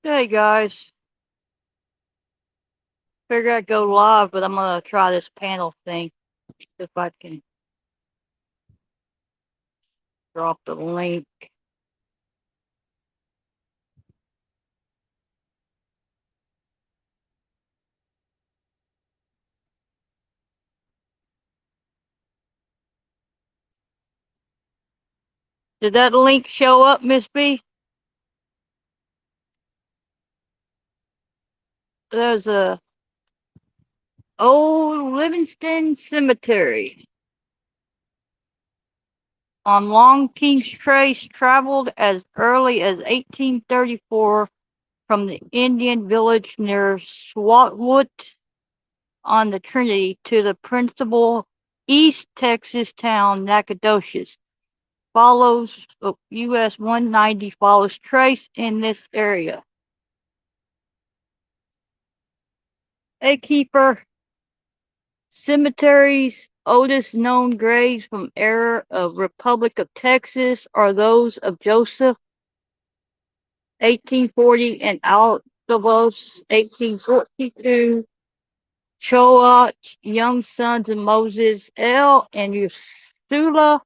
Hey guys, figured I'd go live, but I'm gonna try this panel thing. If I can drop the link. Did that link show up, Miss B? There's a old Livingston Cemetery on Long King's Trace, traveled as early as 1834 from the Indian village near Swatwood on the Trinity to the principal East Texas town Nacogdoches. Follows US 190 follows trace in this area. A keeper cemeteries oldest known graves from era of Republic of Texas are those of Joseph 1840 and Aldovos 1842, Choat, young sons of Moses L and Ursula.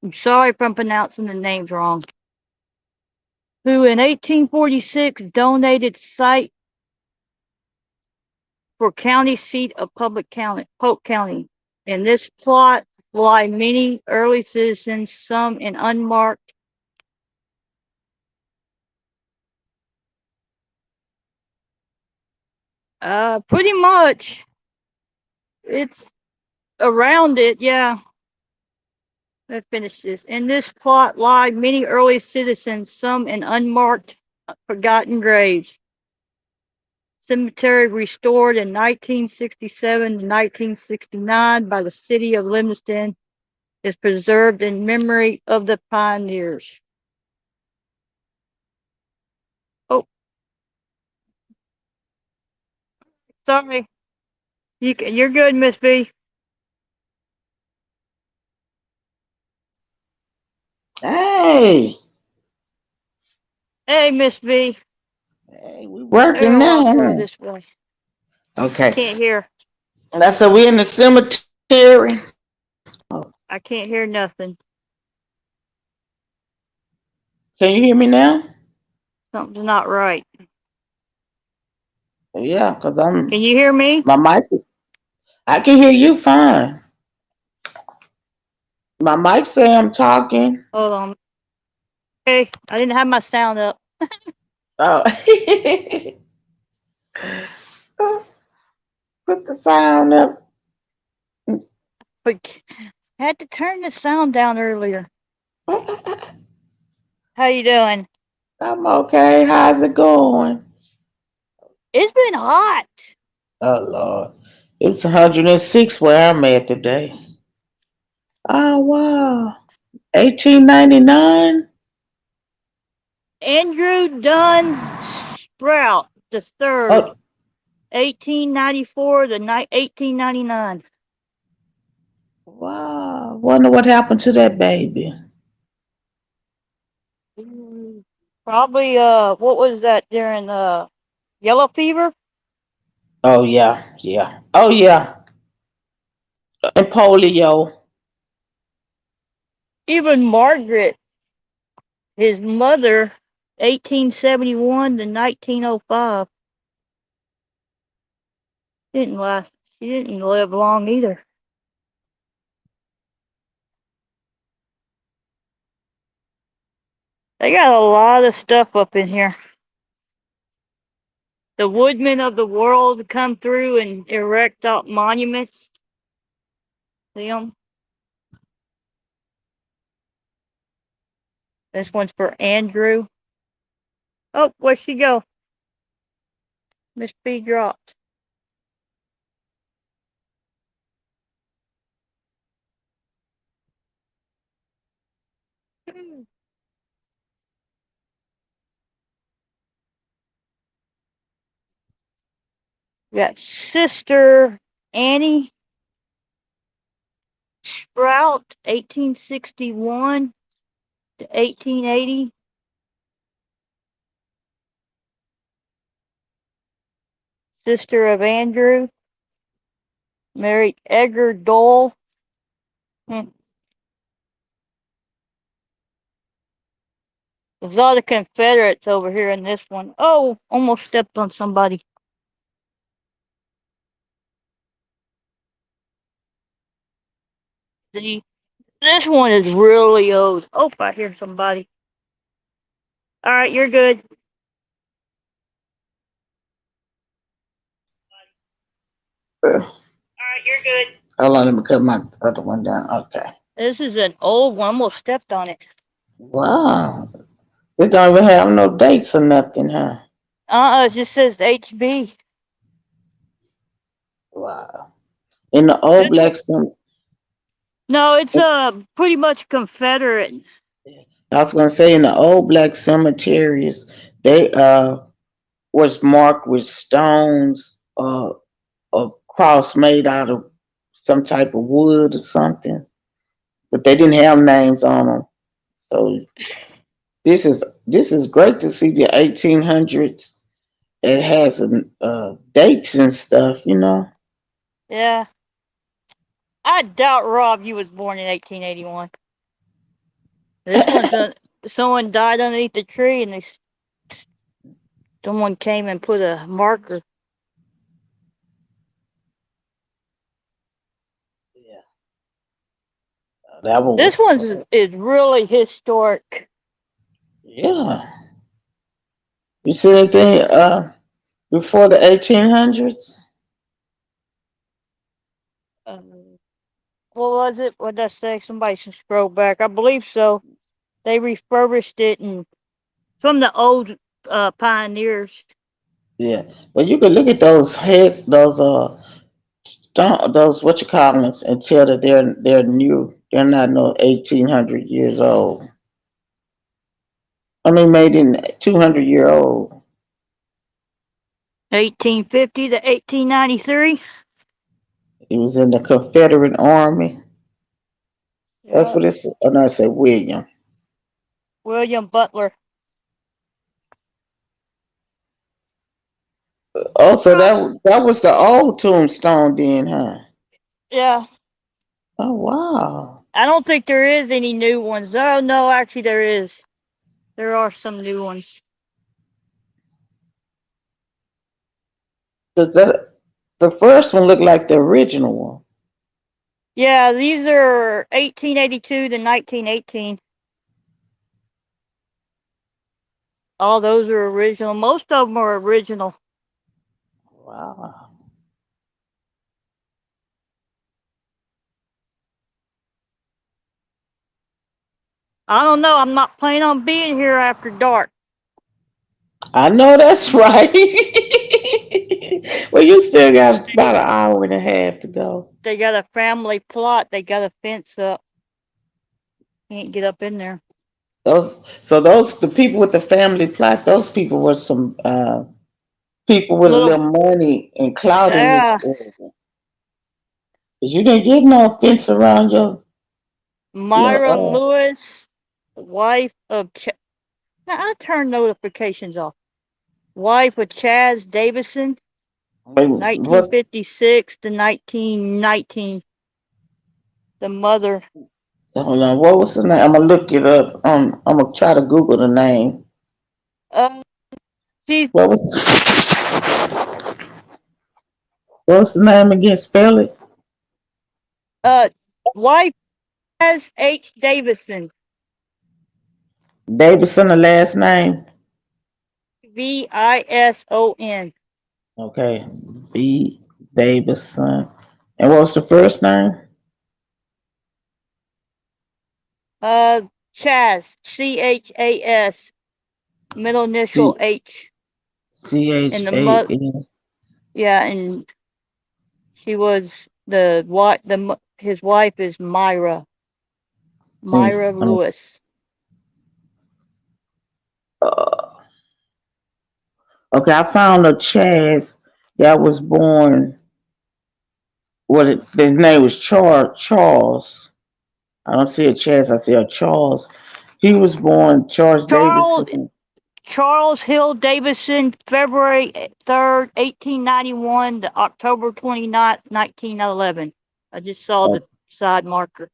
I'm sorry if I'm pronouncing the names wrong. Who in 1846 donated site for county seat of Polk County. In this plot lie many early citizens, some in unmarked. Pretty much. It's around it, yeah. Let's finish this. In this plot lie many early citizens, some in unmarked, forgotten graves. Cemetery restored in 1967 to 1969 by the city of Livingston is preserved in memory of the pioneers. Oh, sorry. You're good, Miss B. Hey, Hey, Miss B. hey, we There, working I'll go now. this way. I Okay, can't hear. that's so we in the cemetery. I can't hear nothing. Can you hear me now? Something's not right. Yeah, cause Can you hear me? my mic is. I can hear you fine. My mic say I'm talking. Hold on. Okay, I didn't have my sound up. Oh, put the sound up. But I had to turn the sound down earlier. How you doing? I'm okay. How's it going? It's been hot. Oh Lord, it's 106 where I'm at today. Oh wow, 1899. Andrew Dunn Sprout the third, Oh 1894 to 1899. wow, wonder what happened to that baby. Probably what was that during yellow fever? Oh yeah, yeah. Oh yeah, and polio. Even Margaret, his mother, 1871 to 1905, didn't last. She didn't live long either. They got a lot of stuff up in here. The woodmen of the world come through and erect out monuments. See them? This one's for Andrew. Oh, where'd she go? Miss B dropped. We got Sister Annie Sprout, 1861 to 1880. sister of Andrew, married Edgar Dole. Hmm. There's a lot of Confederates over here in this one. Oh, almost stepped on somebody. See, this one is really old. Oh, I hear somebody. All right, you're good. All right, you're good. Hold on, let me cut my other one down. Okay. This is an old one. Almost stepped on it. Wow. They don't even have no dates or nothing, huh? It just says HB. Wow. In the old This one. black cemetery, No, it's pretty much Confederate. I was gonna say in the old black cemeteries, they was marked with stones, a cross made out of some type of wood or something, but they didn't have names on them. So this is great to see the 1800s. It has dates and stuff, you know. Yeah. I doubt Rob you was born in 1881. This one's someone died underneath the tree and someone came and put a marker. Yeah, that one This was. one is really historic. Yeah. You see anything before the 1800s? What was it? What did I say? Somebody should scroll back. I believe so. They refurbished it and from the old pioneers. Yeah. Well, you can look at those heads, those those what you call them, and tell that they're new. They're not no 1800 years old. I mean, made in 200 year old. 1850 to 1893. He was in the Confederate Army. That's Yeah. what it's. Oh, no, I said William. William Butler. Oh, so that was the old tombstone then, huh? Yeah. Oh wow. I don't think there is any new ones. Oh no, actually there is. There are some new ones. Does that the first one look like the original one? Yeah, these are 1882 to 1918. All those are original. Most of them are original. Wow. I don't know. I'm not planning on being here after dark. I know that's right. Well, you still got about an hour and a half to go. They got a family plot. They got a fence up. Can't get up in there. Those the people with the family plot. Those people were some people with a Little, little money and clout in this yeah, area. 'Cause you didn't get no fence around your Myra Lewis, wife of. Now I turn notifications off. Wife of Chaz Davison, what's 1956 to 1919. The mother. hold on, what was the name? I'm gonna look it up. I'm gonna try to Google the name. Uh, she's What was what was the name again? Spell it. uh wife Chaz H. Davison. Davison, the last name. Vison. Okay, B. Davison. And what was the first name? Uh, Chaz. Chas. Middle initial C H. C And H the A mother. N. Yeah, and she was the what? His wife is Myra. Myra Lewis. Uh, okay, I found a Chaz that was born. His name was Charles. I don't see a Chaz. I see a Charles. He was born Charles Charles. Davidson. Charles Hill Davison, February 3rd, 1891 to October 29th, 1911. I just saw Oh, the side marker.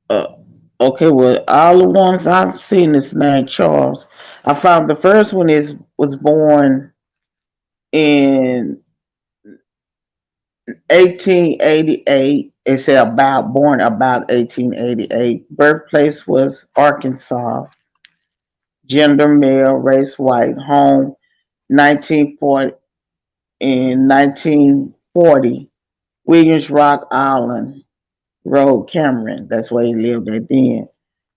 uh, okay, well, all the ones I've seen is named Charles. I found the first one is was born in 1888. It said about born about 1888. Birthplace was Arkansas. Gender male, race white. Home 1940 in 1940. Williams Rock Island Road, Cameron. That's where he lived at then.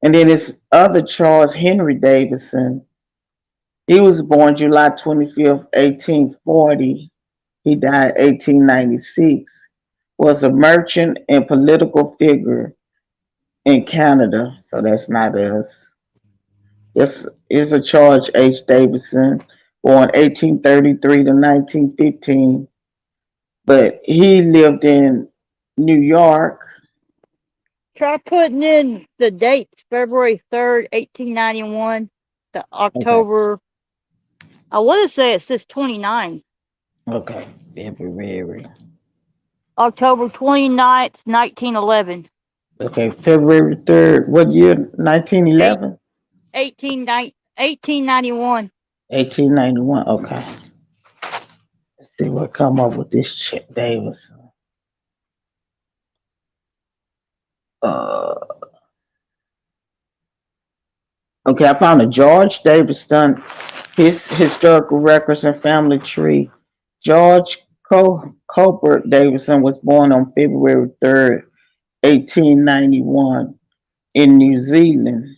And then his other Charles Henry Davidson. He was born July 25th, 1840. He died 1896. Was a merchant and political figure in Canada. So that's not us. This is a Charles H. Davidson, born 1833 to 1915. But he lived in New York. Try putting in the dates, February 3rd, 1891 to Okay. October. I want to say it says 29. Okay. February. October 29th, 1911. Okay. February 3rd. What year? Eight, 1911? 1891. 1891. Okay. Let's see what come up with this Chip Davis. Uh, okay, I found a George Davidson, his historical records and family tree. George Colbert Davidson was born on February 3rd, 1891 in New Zealand.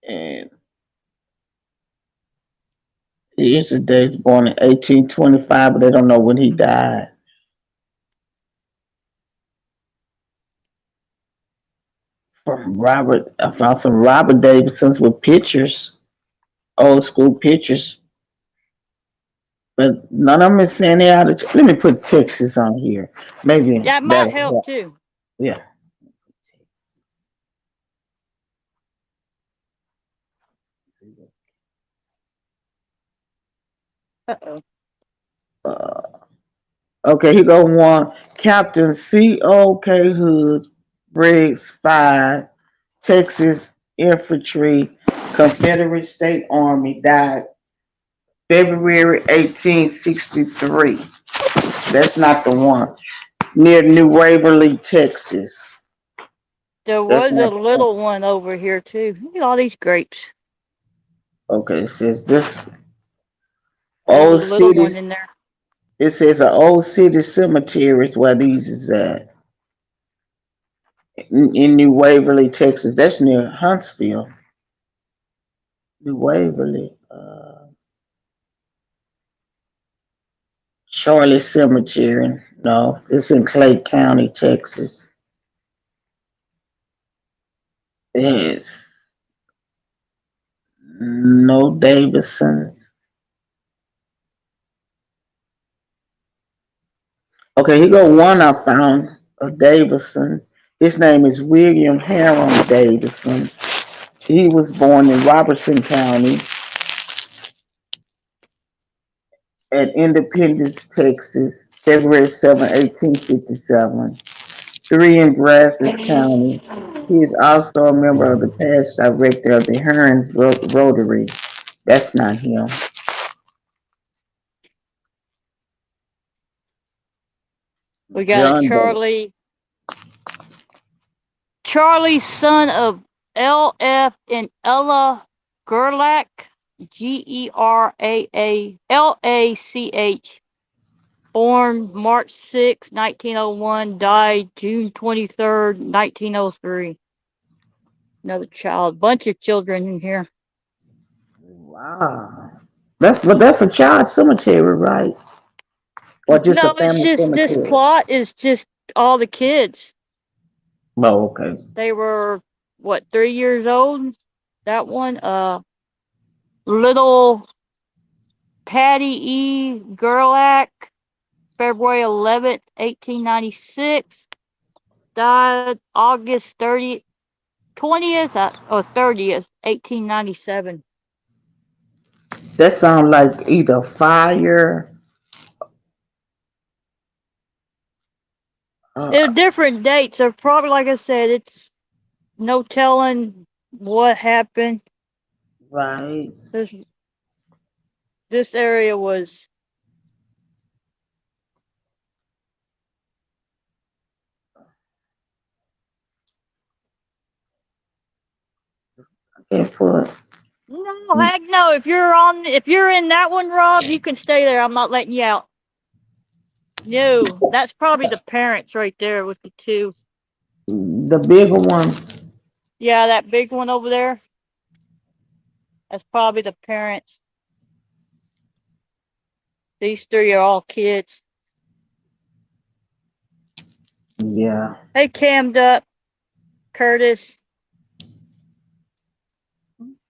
And he is today born in 1825, but they don't know when he died. From Robert, I found some Robert Davidsons with pictures, old school pictures, but none of them is saying they out of. Let me put Texas on here. Maybe That might that'll help help. too. Yeah. Uh-oh. Uh, okay, here go one. Captain C.O.K. Hood, Briggs 5, Texas Infantry, Confederate State Army, died February 1863. That's not the one. Near New Waverly, Texas. There That's was a not the one. little one over here too. Look at all these grapes. Okay, it says this There's a old little city. one in there. It says an old city cemetery is where these is at. In New Waverly, Texas. That's near Huntsville. New Waverly. Charlotte Cemetery. No, it's in Clay County, Texas. Yes. No Davidsons. Okay, here go one I found of Davidson. His name is William Harum Davidson. He was born in Robertson County at Independence, Texas, February 7, 1857. Three in Brazos County. He is also a member of the past director of the Hearn Rotary. That's not him. We got a John Davis. Charlie, son of L.F. and Ella Gerlach, Geralach, born March 6, 1901, died June 23rd, 1903. Another child. Bunch of children in here. Wow. That's a child cemetery, right? Or just a No, it's family just this cemetery? plot is just all the kids. Oh, okay. They were what, 3 years old? That one, little Patty E. Gerlach, February 11th, 1896. Died August 30th, 20th or 30th, 1897. That sounds like either fire. They're Uh, different dates. So probably, like I said, it's no telling what happened. right. This this area was Can't put. no heck no. If you're in that one, Rob, you can stay there. I'm not letting you out. No, that's probably the parents right there with the two. The bigger ones. Yeah, that big one over there. That's probably the parents. These three are all kids. Yeah. Hey, cammed up, Curtis.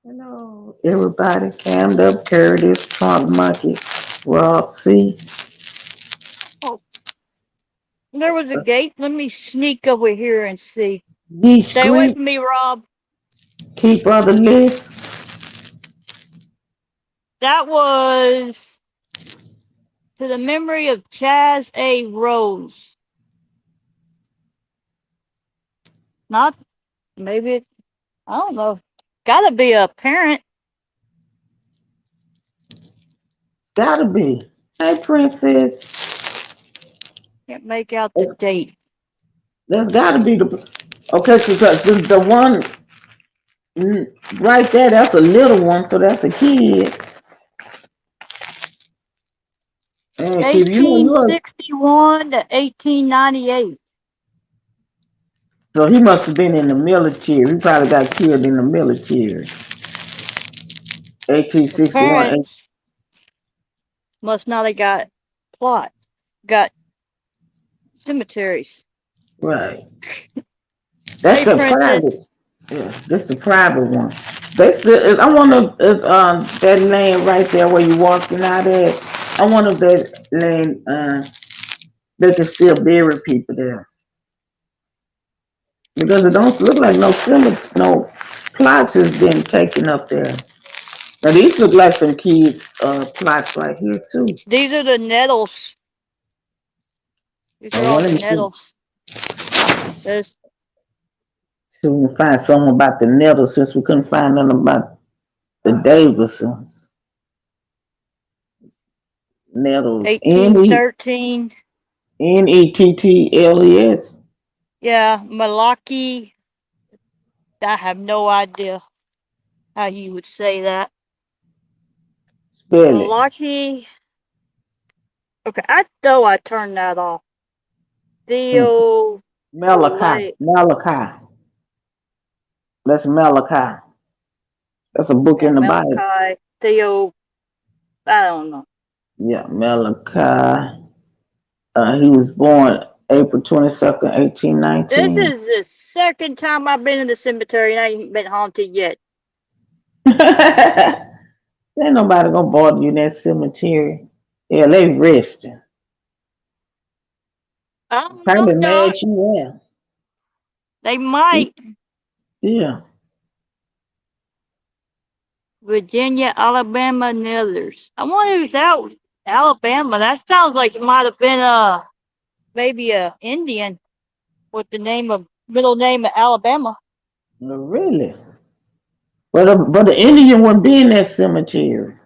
Hello, everybody. Cammed up, Curtis, Trunk Monkey, Rob C. Oh, there was a gate. Let me sneak over here and see. Yeast Stay away Creek, from me, Rob. keep other list. That was to the memory of Chaz A. Rose. Not maybe it, I don't know. Gotta be a parent. Gotta be. Hey, Princess. Can't make out the That's, date. that's gotta be the. Okay, because the one right there, that's a little one, so that's a kid. And keep you know you are, 1861 to 1898. so he must have been in the military. He probably got killed in the military. The 1861. parents must not have got plots, got cemeteries. Right. That's Hey, the princess. private. Yeah, that's the private one. They still. I wonder if that land right there where you walking out at. I wonder if that land they can still bury people there because it don't look like no cemetery, no plots has been taken up there. Now these look like some kids plots right here too. These are the nettles. These I are all want the to see nettles. There's if we can find something about the Nettles since we couldn't find nothing about the Davisons. Nettles. N 1813. Nettles. Yeah, Malaki. I have no idea how you would say that. Spell it. Malaki. Okay, I know I turned that off. Hmm. Theo Malachi. Olay. Malachi. That's Malachi. That's a book Yeah, in the Bible. Malachi. Theo. I don't know. Yeah, Malachi. He was born April 22nd, This 1819. is the second time I've been in the cemetery and I ain't been haunted yet. Ain't nobody gonna bother you in that cemetery. Yeah, they resting. I don't know, Probably mad Doc. you there. They might. Yeah. Virginia, Alabama, Nillers. I wonder who's that. Alabama. That sounds like it might have been maybe a Indian with the name of middle name of Alabama. Really? But the Indian wouldn't be in that cemetery.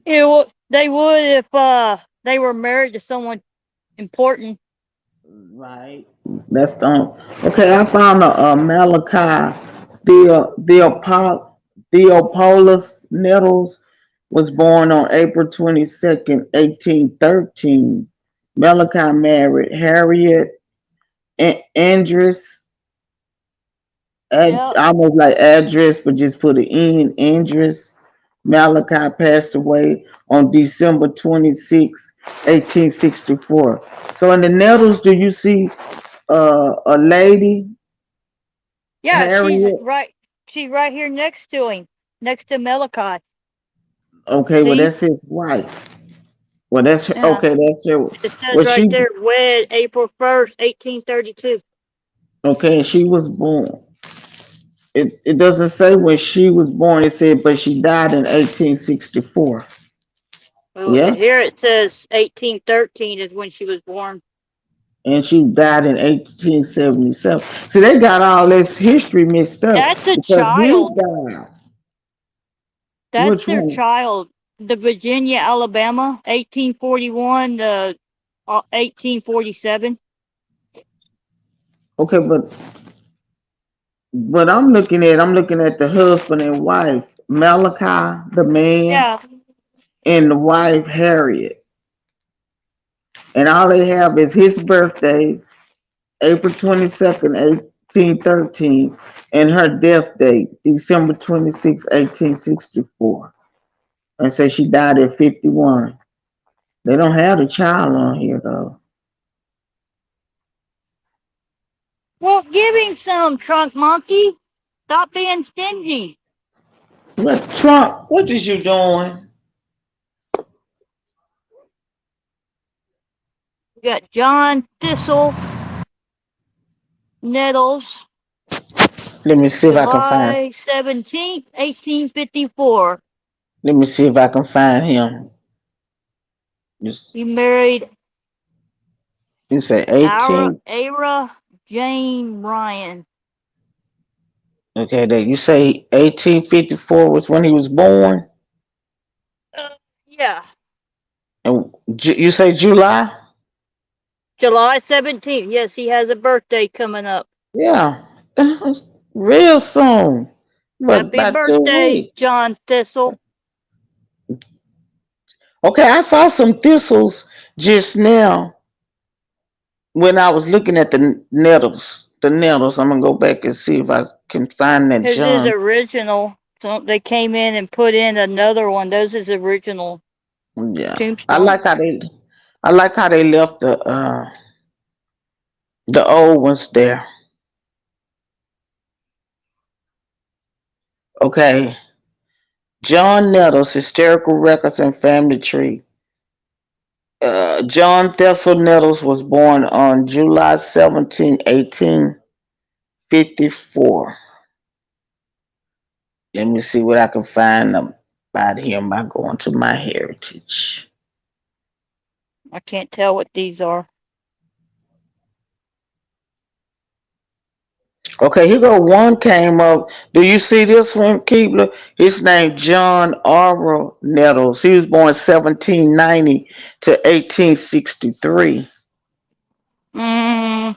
They would if they were married to someone important. Right. That's the okay. I found a Malachi Theopolis Nettles was born on April 22nd, 1813. Malachi married Harriet Andress, Yeah. almost like address, but just put an E in Andress. Malachi passed away on December 26, 1864. So in the Nettles, do you see a lady, Yeah, Harriet? she's right here next to him. Next to Malachi. Okay, well See? that's his wife. Well, that's her. Yeah. Okay, that's her. It says Was right she there, wed April 1st, 1832. okay? She was born It doesn't say when she was born. It said, but she died in 1864. Well, Yeah, here it says 1813 is when she was born. and she died in 1877. See, they got all this history mixed up That's a because he child. died. That's Which their one? child. The Virginia, Alabama, 1841 to 1847. Okay, but I'm looking at the husband and wife, Malachi, the man, Yeah. and the wife Harriet, and all they have is his birthday, April 22nd, 1813, and her death date, December 26, 1864. And say she died at 51. They don't have the child on here though. Well, give him some, trunk monkey. Stop being stingy. What Trump? What is you doing? We got John Thistle Nettles, Let me see if I can find. July 17th, 1854. Let me see if I can find him. Just He married you say Ara, 18. Ara Jane Ryan. Okay, that you say 1854 was when he was born, Uh, yeah, and you say July. July 17th. Yes, he has a birthday coming up. Yeah, real soon, but Happy about two birthday, weeks. John Thistle. Okay, I saw some thistles just now when I was looking at the nettles. The nettles. I'm gonna go back and see if I can find that His is John. original. So they came in and put in another one. Those is original Yeah, I tombstone. like how they. I like how they left the old ones there. Okay, John Nettles, Historical Records and Family Tree. John Thessel Nettles was born on July 17, 1854. Let me see what I can find about him by going to my heritage. I can't tell what these are. Okay, here go one came up. Do you see this one, Keebler? His name John Aura Nettles. He was born 1790 to 1863. Mm,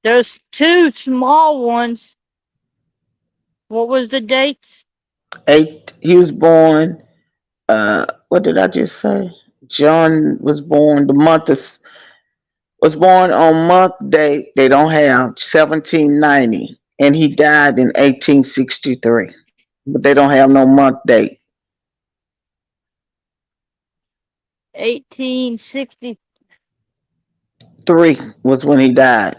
there's two small ones. What was the dates? He was born what did I just say? John was born the month of was born on month date they don't have 1790 and he died in 1863. But they don't have no month date. 1860. 3 was when he died.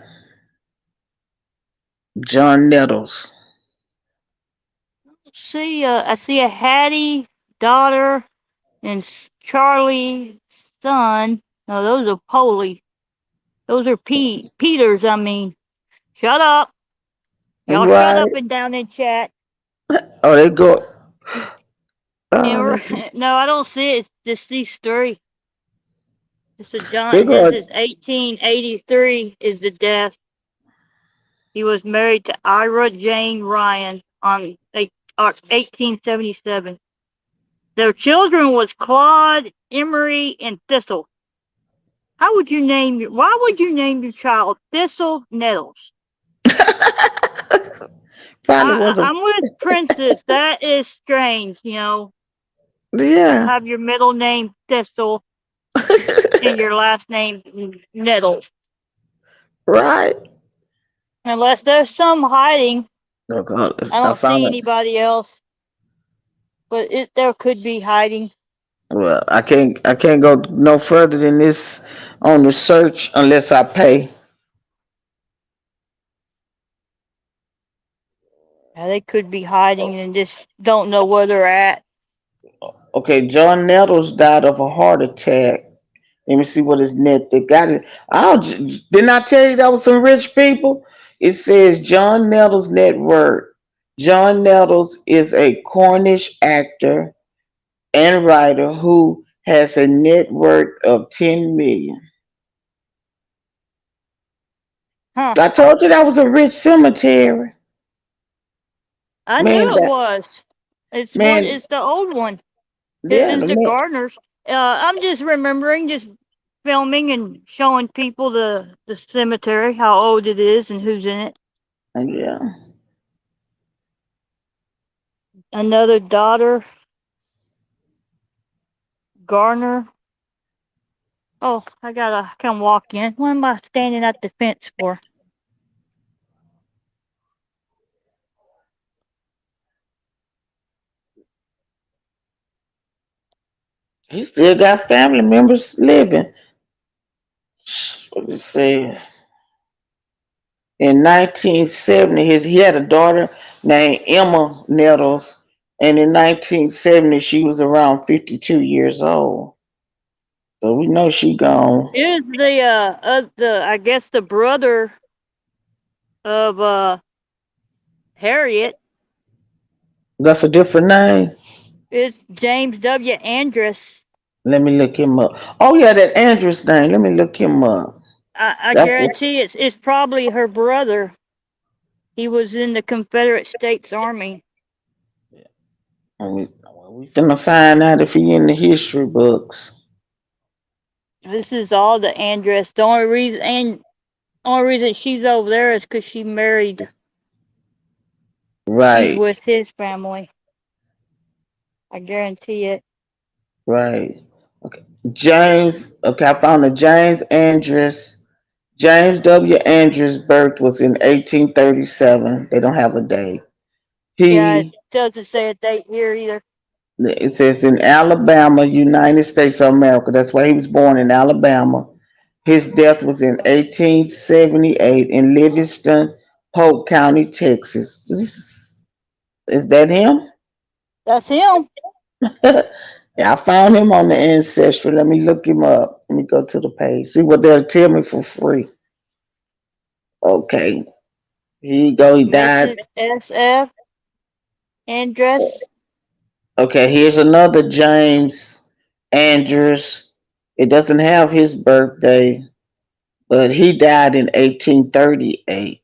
John Nettles. See, I see a Hattie daughter and Charlie son. No, those are Polly. Those are Peters. I mean, shut up. Y'all shut Right. up and down in chat. Oh, they go. And Oh, let me see. no, I don't see it. It's just these three. It's a John. They It says go. it's 1883 is the death. He was married to Ira Jane Ryan on 1877. Their children was Claude, Emery, and Thistle. How would you name your? Why would you name your child Thistle Nettles? Probably was a. I'm with Princess. That is strange. You know, Yeah. have your middle name Thistle and your last name Nettles. Right. Unless there's some hiding. Oh God, I I don't see found it. anybody else, but there could be hiding. Well, I can't go no further than this on the search unless I pay. Yeah, they could be hiding and just don't know where they're at. Okay, John Nettles died of a heart attack. Let me see what his net they got it. Didn't I tell you that was some rich people? It says John Nettles' net worth. John Nettles is a Cornish actor and writer who has a net worth of 10 million. Huh. I told you that was a rich cemetery. I Man, knew it that was. It's one. man, It's the old one. It yeah, is the gardeners. I'm just remembering, just filming and showing people the cemetery, how old it is, and who's in it. yeah. Another daughter, Garner. Oh, I gotta come walk in. What am I standing at the fence for? He still got family members living. What it says. In 1970, he had a daughter named Emma Nettles, and in 1970 she was around 52 years old. So we know she gone. Is the I guess the brother of Harriet That's a different name. is James W. Andress. Let me look him up. Oh yeah, that Andrews name. Let me look him up. I That's a, guarantee it's probably her brother. He was in the Confederate States Army. we finna find out if he in the history books. This is all the Andress. The only reason she's over there is because she married. She's Right, with his family. I guarantee it. right. Okay. James. Okay, I found a James Andrews. James W. Andrews' birth was in 1837. They don't have a date. Yeah, it He, doesn't say a date here either. it says in Alabama, United States of America. That's why he was born in Alabama. His death was in 1878 in Livingston, Polk County, Texas. Is that him? That's him. Yeah, I found him on the ancestry. Let me look him up. Let me go to the page. See what they'll tell me for free. Okay. Here you go. He died. Mrs. S.F. Andress. Okay, here's another James Andrews. It doesn't have his birthday, but he died in 1838.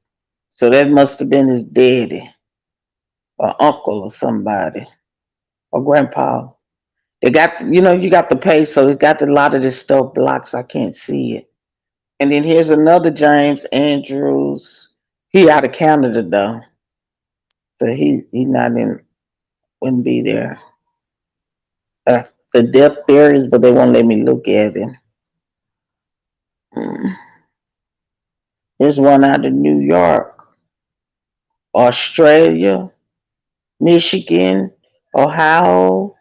So that must have been his daddy or uncle or somebody or grandpa. They got, you got the page, so it got a lot of this stuff blocked, so I can't see it. And then here's another James Andrews. He out of Canada though, so he not in, wouldn't be there. The death theories, but they won't let me look at him. Mm. There's one out of New York, Australia, Michigan, Ohio.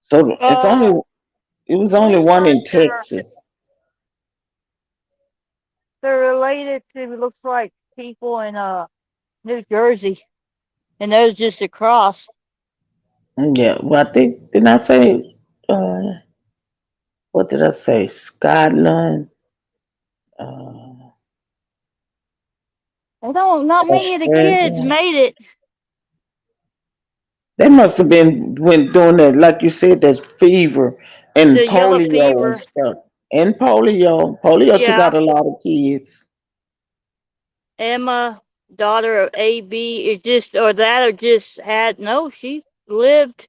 So Uh, it was only looks one like in Texas. they're related to, looks like, people in New Jersey, and those just across. Yeah, well, I think didn't I say what did I say? Scotland, uh, They don't. Not many of the kids Australia. made it. They must have been when doing that, like you said, that fever and The yellow polio and fever. stuff. And polio took out Yeah, a lot of kids. Emma, daughter of A.B., is just or that or just had no. She lived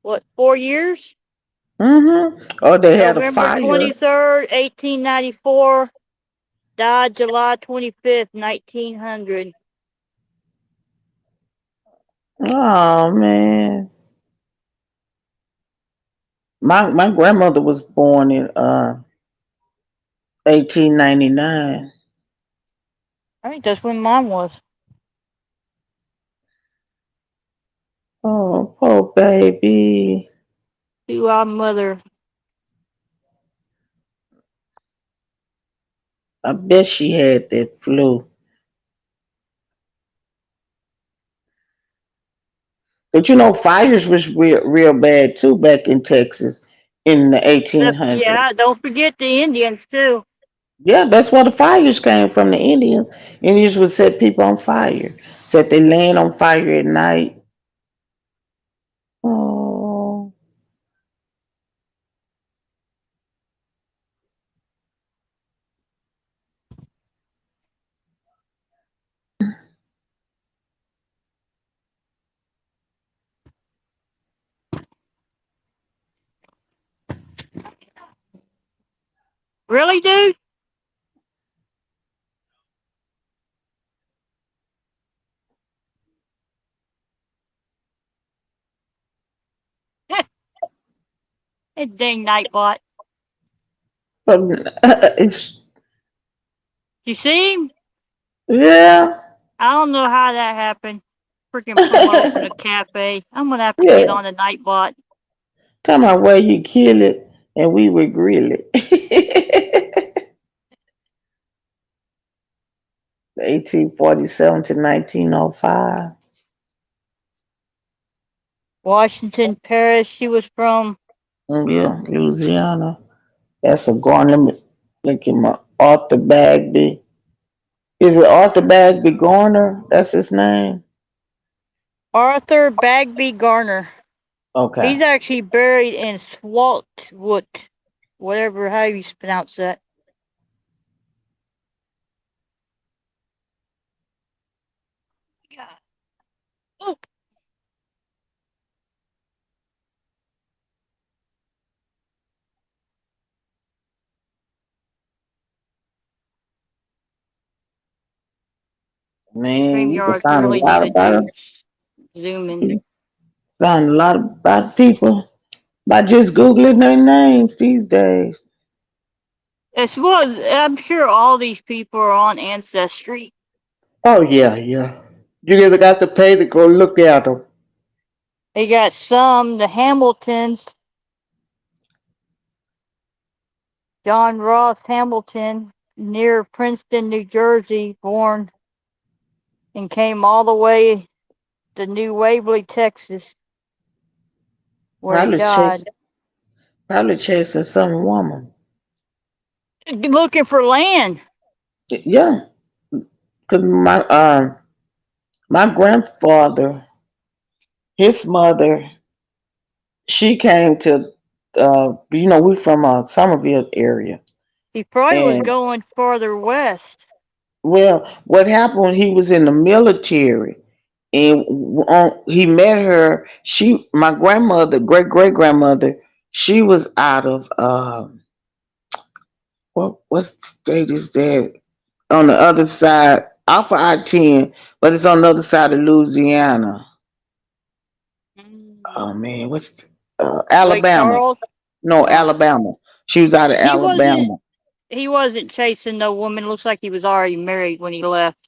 what 4 years? Or they had a November fire. 23rd, 1894. Died July 25th, 1900. Oh man, my grandmother was born in 1899. I think that's when mine was. Oh, poor baby. To our mother. I bet she had that flu. But fires was real bad too back in Texas in the Yeah, 1800s. don't forget the Indians too. Yeah, that's where the fires came from. The Indians. Indians would set people on fire. Set their land on fire at night. Oh, Really, dude? That dang nightbot. but it's You see him? yeah, I don't know how that happened. Freaking promoting a cafe. I'm gonna have to get yeah. on the nightbot. Come on, where you kill it and we would grill it. 1847 to 1905. Washington, Paris. She was from Yeah, Louisiana. That's a Garner. Look at my Arthur Bagby. Is it Arthur Bagby Garner? That's his name. Arthur Bagby Garner. Okay. He's actually buried in Swaltwood, whatever how you pronounce that. God. Oh, Man, you can StreamYards find a really need lot to about do it. zooming. You find a lot about people by just Googling their names these days. As well as I'm sure all these people are on Ancestry. Oh, yeah, yeah. You either got to pay to go look at them. They got some, the Hamiltons, John Ross Hamilton, near Princeton, New Jersey, born and came all the way to New Waverly, Texas, where he Probably died. chasing some woman. Looking for land. Yeah, because my grandfather, his mother, she came to we from Somerville area. He probably was And going farther west. well, what happened when he was in the military and he met her, my grandmother, great grandmother, she was out of what state is that? On the other side, off of I-10, but it's on the other side of Louisiana. Mm. Oh man, Lake Alabama? Charles. No, Uh, Alabama. She was out of he wasn't. Alabama. He wasn't chasing no woman. Looks like he was already married when he left.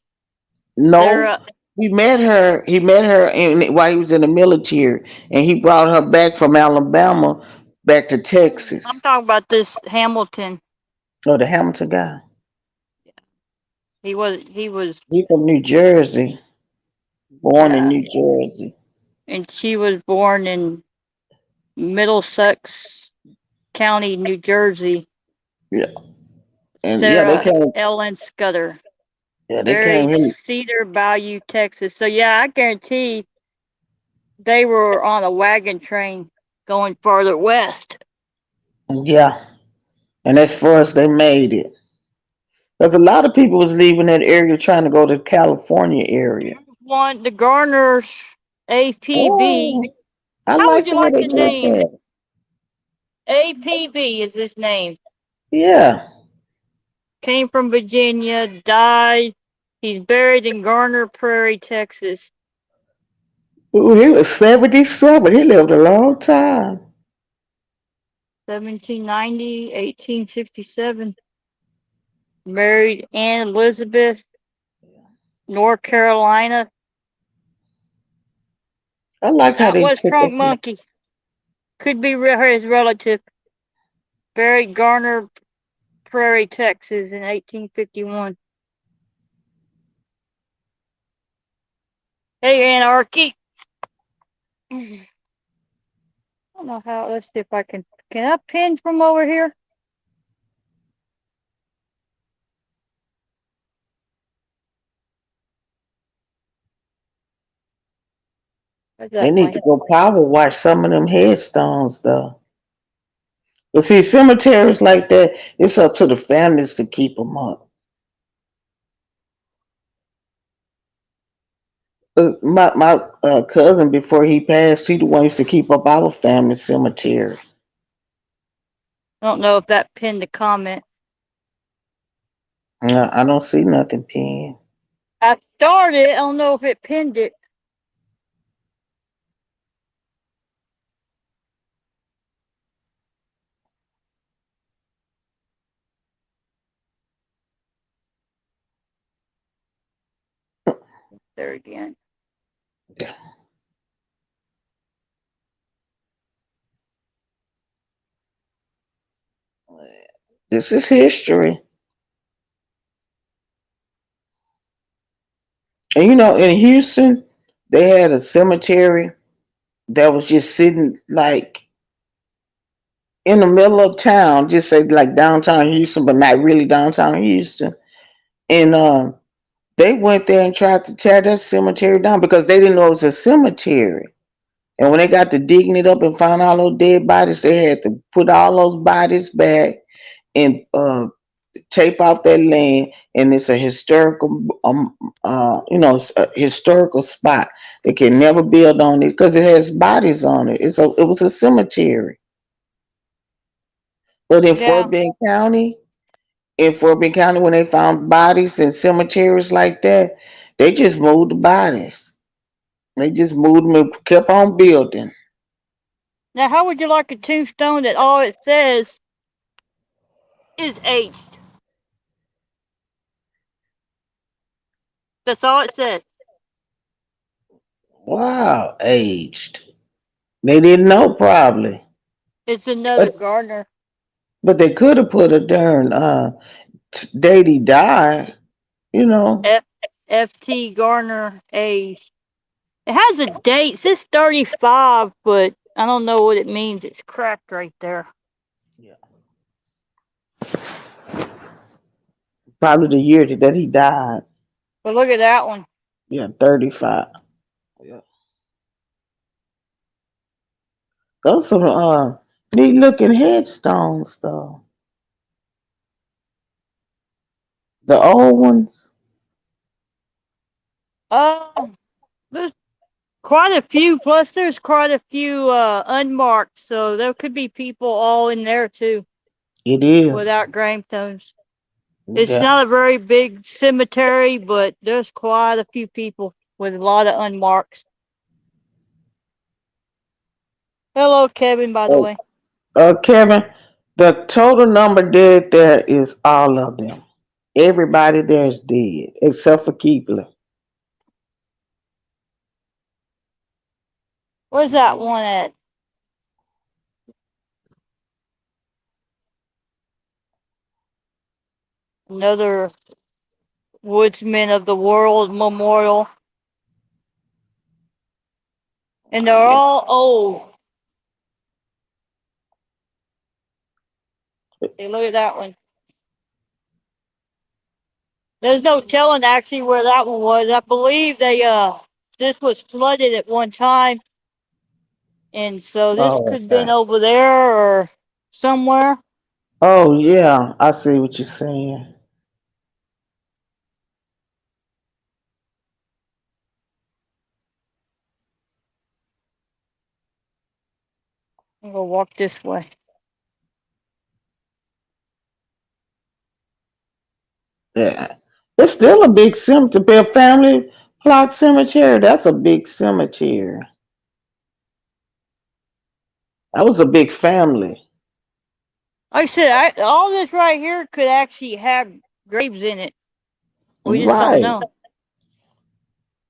No, Sarah. he met her. He met her while he was in the military, and he brought her back from Alabama back to I'm Texas. talking about this Hamilton. Oh, the Hamilton guy. He was. He was. He from New Jersey, born in Yeah. New Jersey. And she was born in Middlesex County, New Jersey. Yeah, and yeah, they Sarah came. Ellen Scudder, Yeah, they came buried here. Cedar Bayou, Texas. So yeah, I guarantee they were on a wagon train going farther west. Yeah, and as far as they made it, because a lot of people was leaving that area trying to go to California area. One, the Garner's APB. Oh, I How would like you the way like they the did name? that. APB is his name. Yeah. Came from Virginia, died. He's buried in Garner Prairie, Texas. Ooh, he was 77. He lived a long time. 1790, 1867. Married Ann Elizabeth, North Carolina. I like how That they was put Trunk that. Monkey. Could be his relative. Buried Garner Prairie, Texas in 1851. Hey, Anarchy. I don't know how. Let's see if I can. Can I pin from over here? They need Exactly. to go power wash some of them headstones though. But see, cemeteries like that, it's up to the families to keep them up. My cousin before he passed, he the one used to keep up our family cemetery. I don't know if that pinned the comment. I don't see nothing pinned. I started. I don't know if it pinned it. There again. This is history. And you know, in Houston, they had a cemetery that was just sitting like in the middle of town, just say like downtown Houston, but not really downtown Houston. And they went there and tried to tear that cemetery down because they didn't know it was a cemetery. And when they got to digging it up and found all those dead bodies, they had to put all those bodies back and tape off that land. And it's a historical, it's a historical spot. They can never build on it because it has bodies on it. It was a cemetery. But Yeah. In Fort Bend County, when they found bodies in cemeteries like that, they just moved the bodies. They just moved them and kept on building. Now, how would you like a tombstone that all it says is aged? That's all it says. Wow, aged. They didn't know probably, It's another but gardener. they could have put a darn date he died. You know. F FT Garner aged. It has a date. It says 35, but I don't know what it means. It's cracked right there. Yeah. Probably the year that he died. But look at that one. Yeah, 35. Yeah. Those are neat looking headstones though. The old ones. Um, there's quite a few. Plus, there's quite a few unmarked, so there could be people all in there too It is. without gravestones. It's Yeah. not a very big cemetery, but there's quite a few people with a lot of unmarks. Hello, Kevin, by the Oh, way. Kevin, the total number dead there is all of them. Everybody there is dead except for Keebler. Where's that one at? Another Woodsman of the World Memorial. And they're Yeah. all old. Hey, look at that one. There's no telling actually where that one was. I believe this was flooded at one time, and so this Oh, could have been okay. over there or somewhere. Oh, yeah. I see what you're saying. I'm gonna walk this way. Yeah. It's still a big cemetery. A family plot cemetery. That's a big cemetery. That was a big family. Like I said, all this right here could actually have graves in it. We just don't Right. know.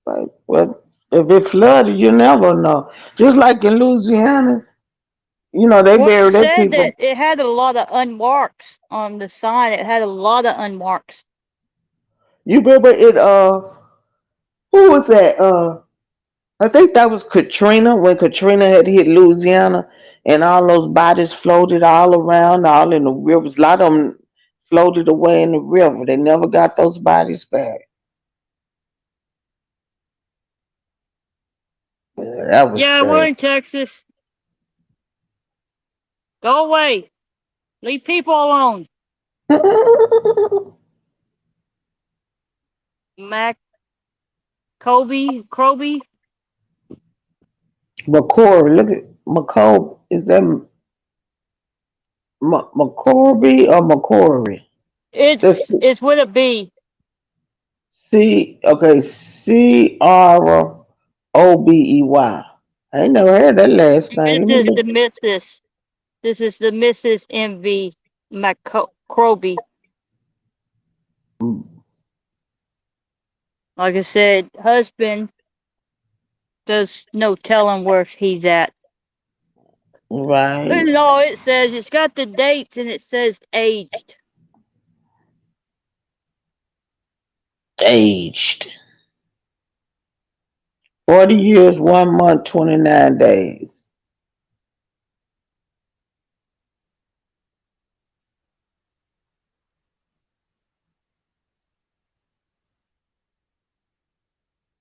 Right. Well, if it flooded, you never know. Just like in Louisiana, they Well, it bury their said people. that it had a lot of unmarks on the sign. It had a lot of unmarks. You remember it? Who was that? I think that was Katrina when Katrina had hit Louisiana, and all those bodies floated all around, all in the rivers. A lot of them floated away in the river. They never got those bodies back. That was Yeah, we're sad. in Texas. Go away. Leave people alone. Mac Croby. McCory, look at McCob. Is that McCorby or McCory? The It's with a B. Okay, Crobey. I ain't never heard that last This name. Let me is the look. Mrs. This is the Mrs. MV Croby. Like I said, husband does no telling where he's at. Right, And all it says, it's got the dates and it says aged. aged 40 years, 1 month, 29 days.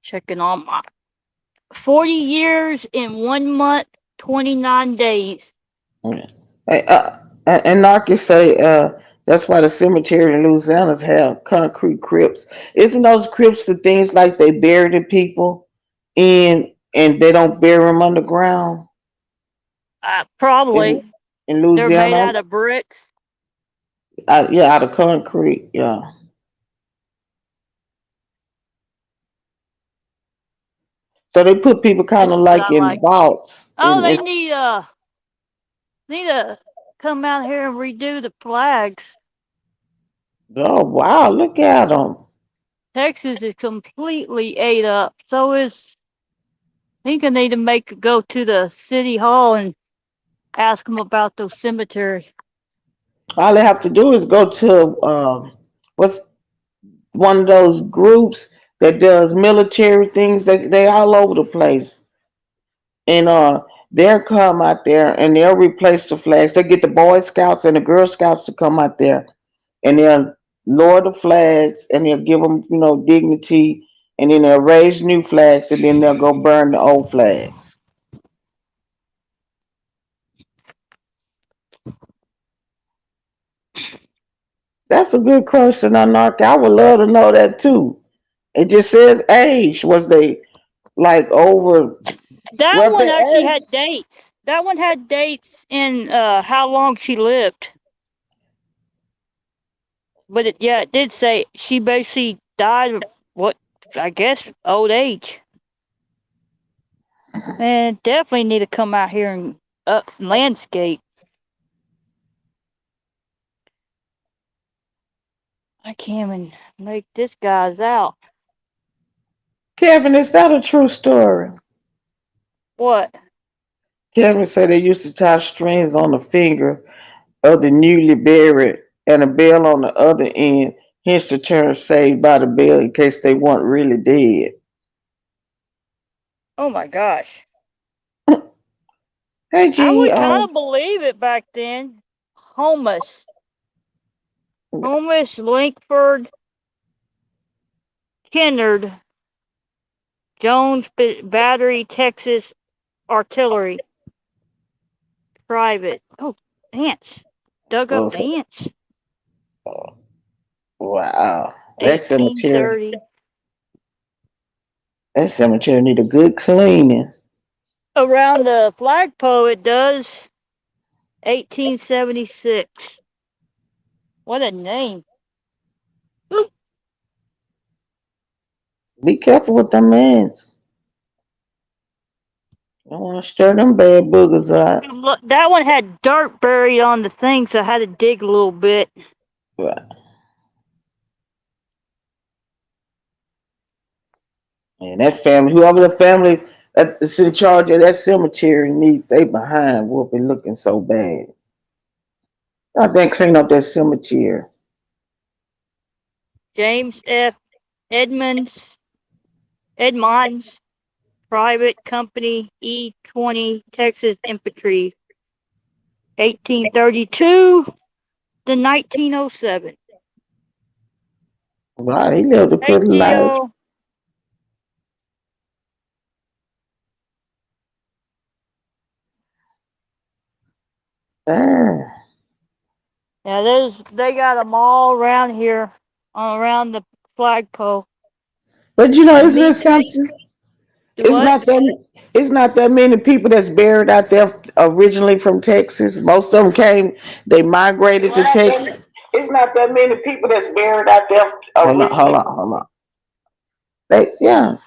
Checking on my 40 years in 1 month, 29 days. Yeah. Hey, and Narky say that's why the cemetery in Louisiana have concrete crypts. Isn't those crypts the things like they bury the people in and they don't bury them underground in Probably. in They're made Louisiana? out of bricks. Yeah, out of concrete. Yeah. So they put people kind This of is what like I in like. vaults. Oh, they need to come out here and redo the flags. Oh wow, look at them. Texas is completely ate up. So is I think I need to make go to the city hall and ask them about those cemeteries. All they have to do is go to what's one of those groups that does military things. They all over the place, and they'll come out there and they'll replace the flags. They get the Boy Scouts and the Girl Scouts to come out there, and they'll lower the flags and they'll give them dignity, and then they'll raise new flags and then they'll go burn the old flags. That's a good question, Anarchy. I would love to know that too. It just says age. Was they like over? That Was one they actually age? had dates. That one had dates in how long she lived. But it did say she basically died of what I guess old age. And definitely need to come out here and up landscape. I can't even make this guy's out. Kevin, is that a true story? What? Kevin said they used to tie strings on the finger of the newly buried and a bell on the other end, hence the term saved by the bell in case they weren't really dead. Oh my gosh. Hey, I G, would kind of believe it back then. Homeless. Homeless, Linkford, Kennard, Jones Battery, Texas Artillery, Private. Oh, ants. Dug up oh, the ants. wow. That cemetery, 1830. that cemetery need a good cleaning. Around the flagpole, it does. 1876. What a name. Be careful with them ants. I don't want to stir them bad boogers out. Look, that one had dirt buried on the thing, so I had to dig a little bit. And that family, whoever the family that's in charge of that cemetery needs they behind whooping looking so bad. I think clean up that cemetery. James F. Edmonds, Edmonds, Private Company, E-20, Texas Infantry, 1832 to 1907. Wow, he lived a Hey, good life. Gio. Ah. Yeah, they got them all around here, around the flagpole. But you know, The isn't it meat, something? the It's what? not that it's not that many people that's buried out there originally from Texas. Most of them came, they migrated to Texas. It's not that many people that's buried out there Hold on, hold originally. on, hold on.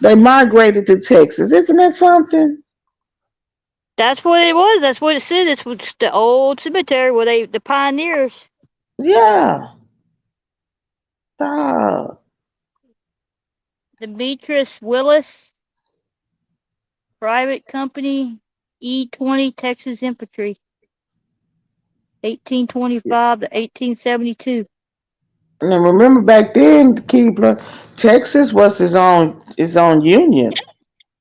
They migrated to Texas. Isn't that something? That's what it was. That's what it said. This was the old cemetery where the pioneers. Yeah. Ah. Demetrius Willis, private company, E-20 Texas Infantry, 1825 to 1872. Now remember back then, Keebler, Texas was his own union.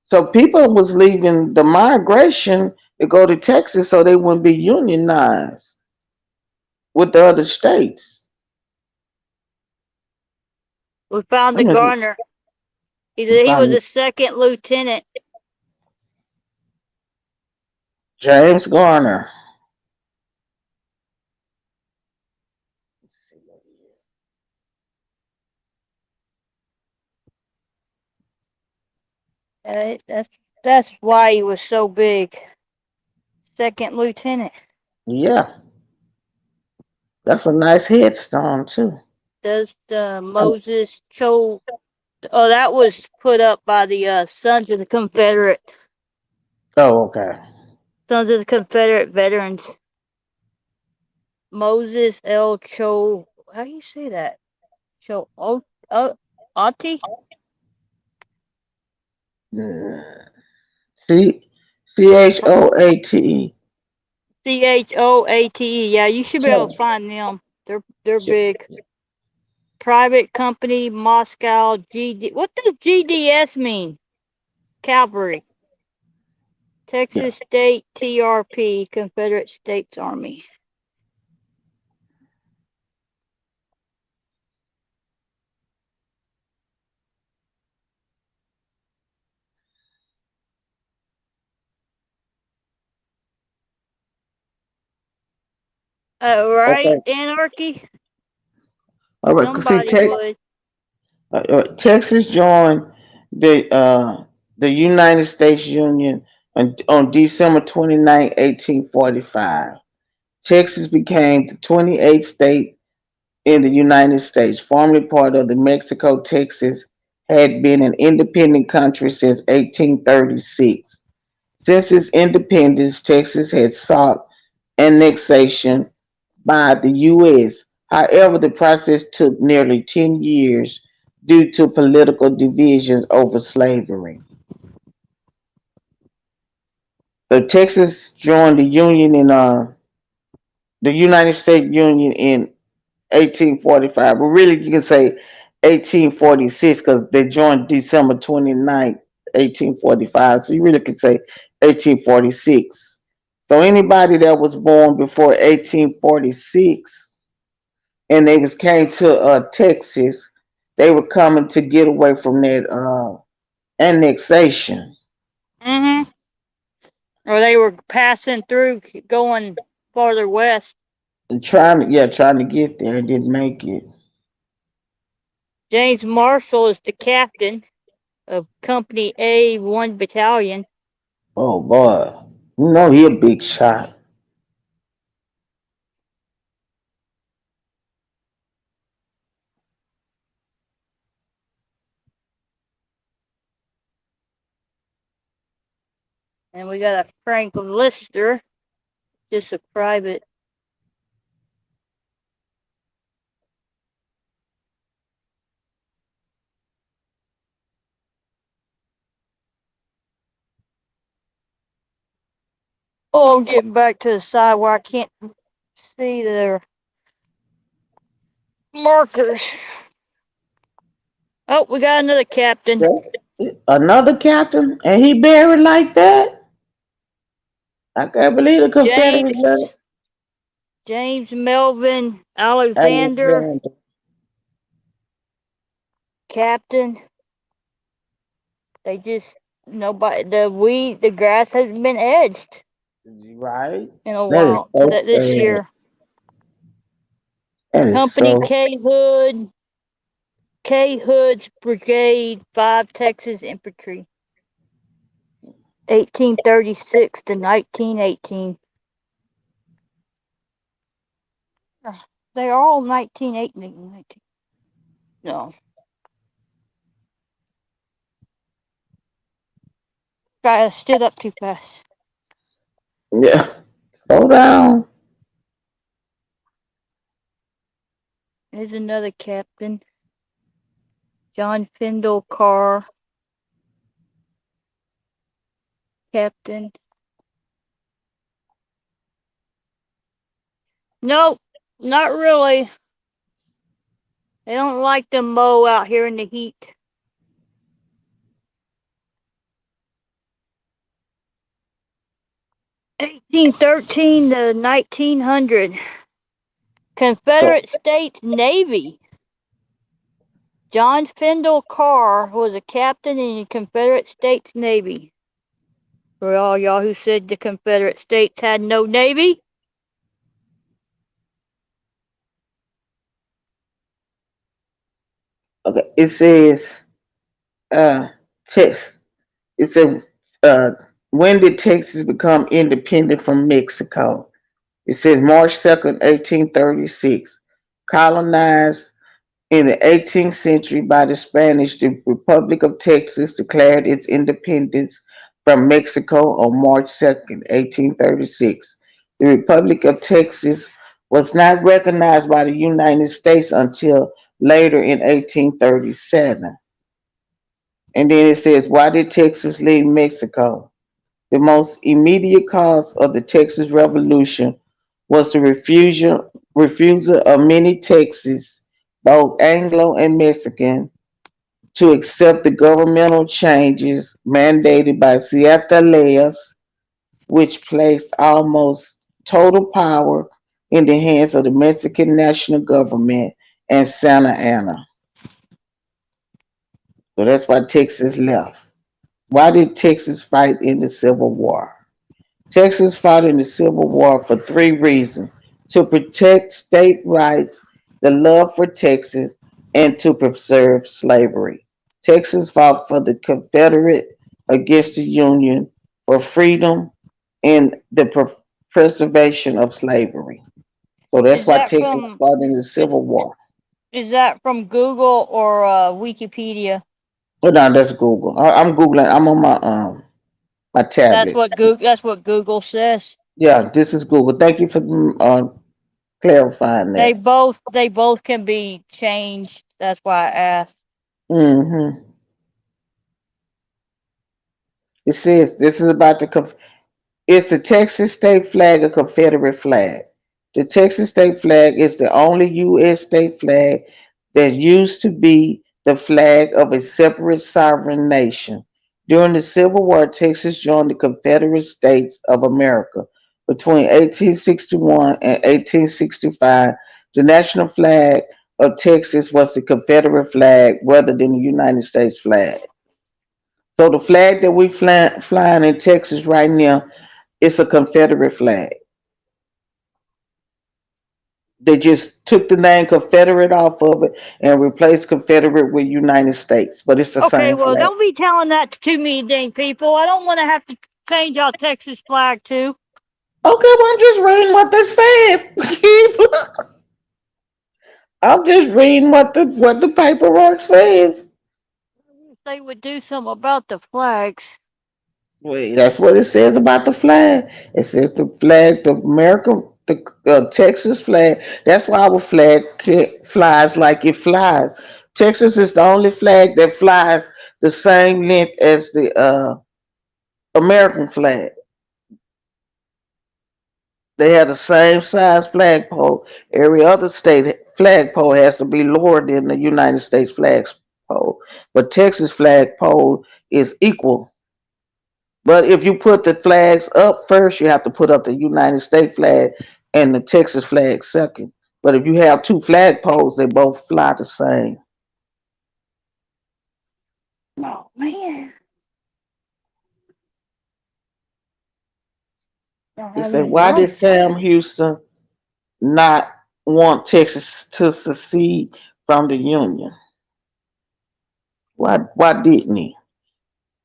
So people was leaving the migration to go to Texas so they wouldn't be unionized with the other states. We found the Let me Garner. He was find a second lieutenant. James Garner. Let's see what he is. That's why he was so big. Second lieutenant. Yeah, that's a nice headstone too. Does Oh, Moses Cho? Oh, that was put up by the Sons of the Confederate okay. Veterans. Moses L. Cho. How do you say that? Cho Ati? Mm. C Choate. Choate. Yeah, you should be able to find them. They're big. Private company, Moscow GD. What does GDS mean? Cavalry. Yeah. Texas State TRP, Confederate States Army. Right? Okay. Anarchy? All right. See, Somebody would. Texas joined the United States Union on December 29, 1845. Texas became the 28th state in the United States, formerly part of the Mexico. Texas had been an independent country since 1836. Since its independence, Texas had sought annexation by the U.S. However, the process took nearly 10 years due to political divisions over slavery. So Texas joined the United States Union in 1845. But really, you can say 1846 because they joined December 29th, 1845. So you really could say 1846. So anybody that was born before 1846 and they was came to Texas, they were coming to get away from that annexation Mm-hmm. Or they were passing through, going farther west. and trying to get there and didn't make it. James Marshall is the captain of Company A, 1 Battalion. Oh boy, you know he a big shot. And we got a Frank Lister, just a private. Oh, I'm getting back to the side where I can't see their markers. Oh, we got another captain. Another captain, and he buried like that. I can't believe the James Confederates let it. James Melvin Alexander, Alexander. captain. They just nobody the grass hasn't been edged. Right? in a That is while so this sad. year. That is Company so. K Hood's Brigade 5 Texas Infantry, 1836 to 1918. They're all 1918. No, I stood up too fast. Yeah. Slow down. There's another captain, John Findle Carr, captain. Nope, not really. They don't like to mow out here in the heat. 1813 to 1900. Go. Confederate States Navy. John Findle Carr was a captain in the Confederate States Navy. For all y'all who said the Confederate States had no navy, Okay. It says, uh, text. It said, uh, when did Texas become independent from Mexico? It says March 2nd, 1836. Colonized in the 18th century by the Spanish, the Republic of Texas declared its independence from Mexico on March 2nd, 1836. The Republic of Texas was not recognized by the United States until later in 1837. And then it says, why did Texas leave Mexico? The most immediate cause of the Texas Revolution was the refusal of many Texans, both Anglo and Mexican, to accept the governmental changes mandated by Ciataleas, which placed almost total power in the hands of the Mexican national government and Santa Anna. So that's why Texas left. Why did Texas fight in the Civil War? Texas fought in the Civil War for three reasons: to protect state rights, the love for Texas, and to preserve slavery. Texas fought for the Confederate against the Union for freedom and the preservation of slavery. So that's is why that Texas from fought in the is, Civil War. is that from Google or Wikipedia? Oh no, that's Google. I'm googling. I'm on my tablet. That's what Google says. Yeah, this is Google. Thank you for clarifying that. They both can be changed. That's why I asked. Hmm. It says this is about it's the Texas state flag, a Confederate flag. The Texas state flag is the only U.S. state flag that used to be the flag of a separate sovereign nation. During the Civil War, Texas joined the Confederate States of America. Between 1861 and 1865, the national flag of Texas was the Confederate flag rather than the United States flag. So the flag that we flying in Texas right now, it's a Confederate flag. They just took the name Confederate off of it and replaced Confederate with United States, but it's the Okay, same well, flag. don't be telling that to me, dang people. I don't want to have to change our Texas flag too. Okay, well, I'm just reading what they said. I'm just reading what the paperwork says. I wish they would do something about the flags. Wait, that's what it says about the flag. It says the flag, the American, the Texas flag. That's why our flag flies like it flies. Texas is the only flag that flies the same length as the American flag. They have the same size flagpole. Every other state flagpole has to be lower than the United States flagpole, but Texas flagpole is equal. But if you put the flags up first, you have to put up the United States flag and the Texas flag second. But if you have two flagpoles, they both fly the same. Oh man, I It don't said, even why did know. Sam Houston not want Texas to secede from the Union? Why didn't he?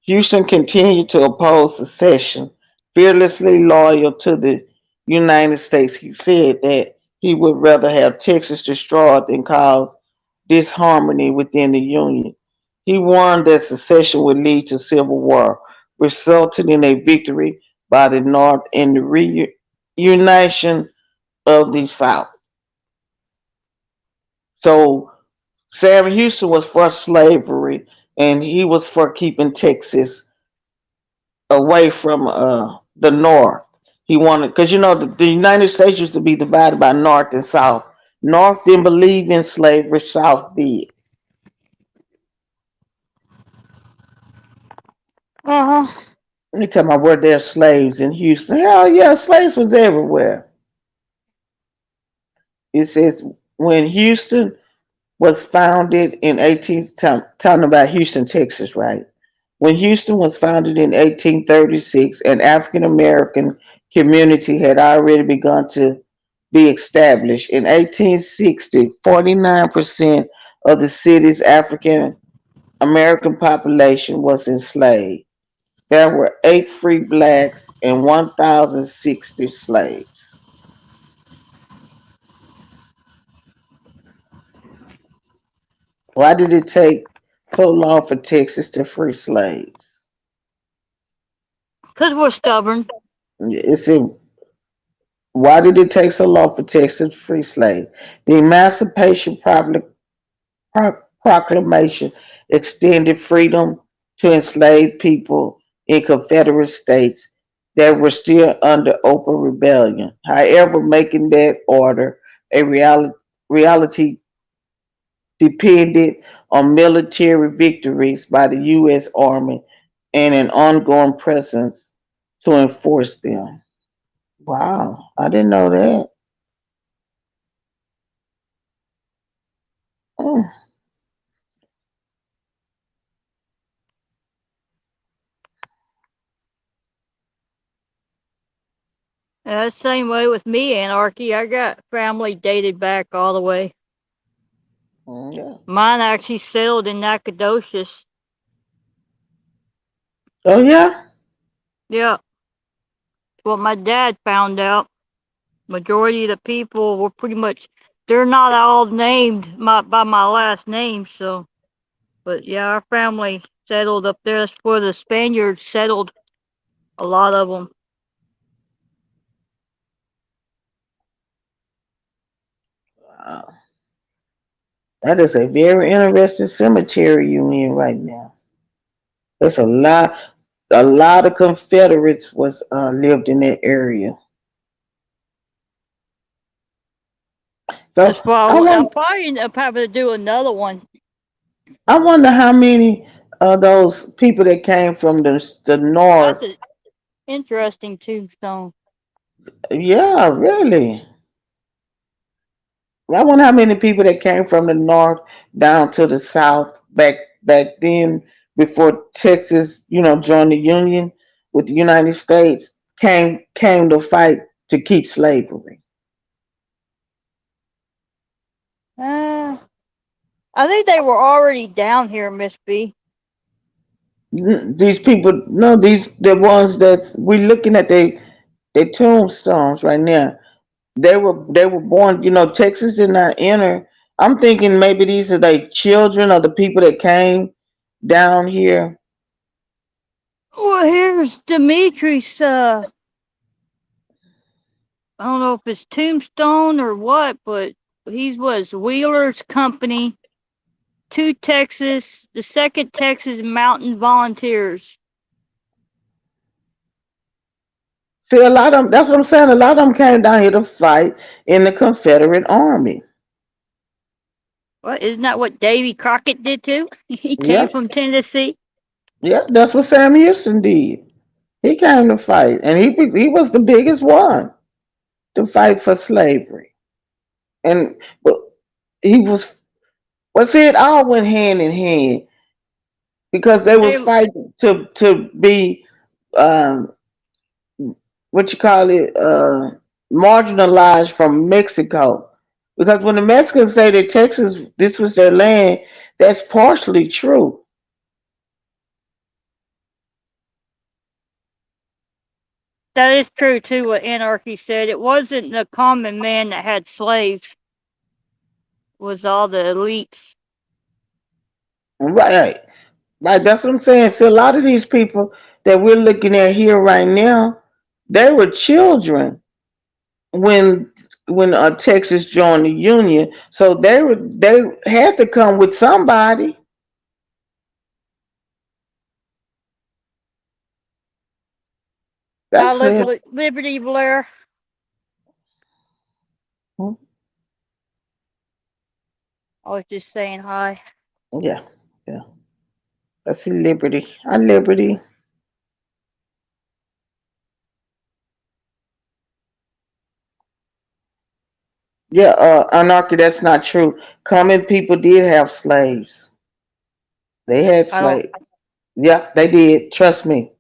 Houston continued to oppose secession, fearlessly loyal to the United States. He said that he would rather have Texas destroyed than cause disharmony within the Union. He warned that secession would lead to civil war, resulting in a victory by the North and the reunition of the South. So Sam Houston was for slavery, and he was for keeping Texas away from the North. He wanted, because the United States used to be divided by North and South. North didn't believe in slavery, South did. Uh huh. You tell me, were there slaves in Houston? Hell yeah, slaves was everywhere. It says when Houston was founded in 18, talking about Houston, Texas, right? When Houston was founded in 1836, an African American community had already begun to be established. In 1860, 49% of the city's African American population was enslaved. There were 8 free blacks and 1,060 slaves. Why did it take so long for Texas to free slaves? Because we're stubborn. It said, why did it take so long for Texas to free slaves? The Emancipation Proclamation extended freedom to enslaved people in Confederate states that were still under open rebellion. However, making that order a reality depended on military victories by the U.S. Army and an ongoing presence to enforce them. Wow, I didn't know that. Mm. Same way with me, Anarchy. I got family dated back all the way. Yeah. Mine actually settled in Nacogdoches. Oh yeah. Yeah, what my dad found out. Majority of the people were pretty much, they're not all named by my last name, so. But yeah, our family settled up there. That's where the Spaniards settled, a lot of them. Wow. That is a very interesting cemetery you in right now. There's a lot of Confederates was lived in that area. So That's why I I'll want probably end up having to do another one. I wonder how many of those people that came from the That's north. an interesting tombstone. Yeah, really. I wonder how many people that came from the north down to the south back then before Texas, joined the Union with the United States, came to fight to keep slavery. Uh, I think they were already down here, Miss B. These people, no, these the ones that we looking at their tombstones right now. They were born. Texas did not enter. I'm thinking maybe these are like children of the people that came down here. Well, here's Dimitri's, I don't know if it's tombstone or what, but he was Wheeler's company, two Texas, the second Texas Mountain Volunteers. See, a lot of them. That's what I'm saying. A lot of them came down here to fight in the Confederate Army. What, isn't that what Davy Crockett did too? He came Yep, from Tennessee. yep. That's what Sam Houston did. He came to fight, and he was the biggest one to fight for slavery. And but he was. Well, see, it all went hand in hand because they was They fighting to be um, what you call it, marginalized from Mexico. Because when the Mexicans say that Texas, this was their land, that's partially true. That is true too. What Anarchy said. It wasn't the common man that had slaves. It was all the elites. Right, right. That's what I'm saying. See, a lot of these people that we're looking at here right now, they were children when Texas joined the Union. So they had to come with somebody. Hi, That's it. Liberty Blair. I was just saying hi. Yeah, yeah. That's Liberty. Our Liberty. Yeah, Anarchy, that's not true. Common people did have slaves. They had I don't. slaves. Yeah, they did. Trust me.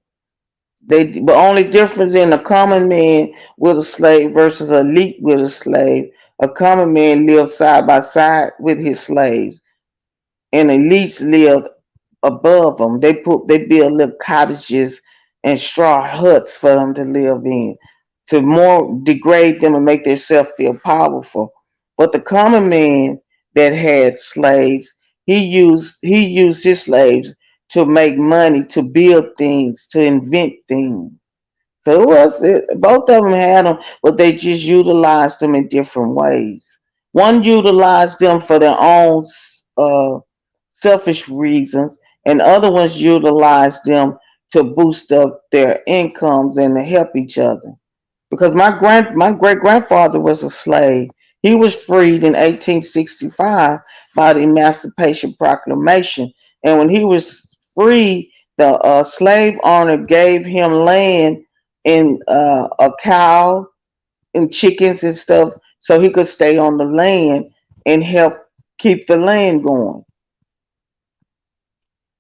The only difference in a common man with a slave versus an elite with a slave, a common man lived side by side with his slaves, and elites lived above them. They build little cottages and straw huts for them to live in, to more degrade them and make themselves feel powerful. But the common man that had slaves, he used his slaves to make money, to build things, to invent things. So both of them had them, but they just utilized them in different ways. One utilized them for their own uh, selfish reasons, and other ones utilize them to boost up their incomes and to help each other. Because my great grandfather was a slave. He was freed in 1865 by the Emancipation Proclamation, and when he was free, the slave owner gave him land and a cow and chickens and stuff, so he could stay on the land and help keep the land going.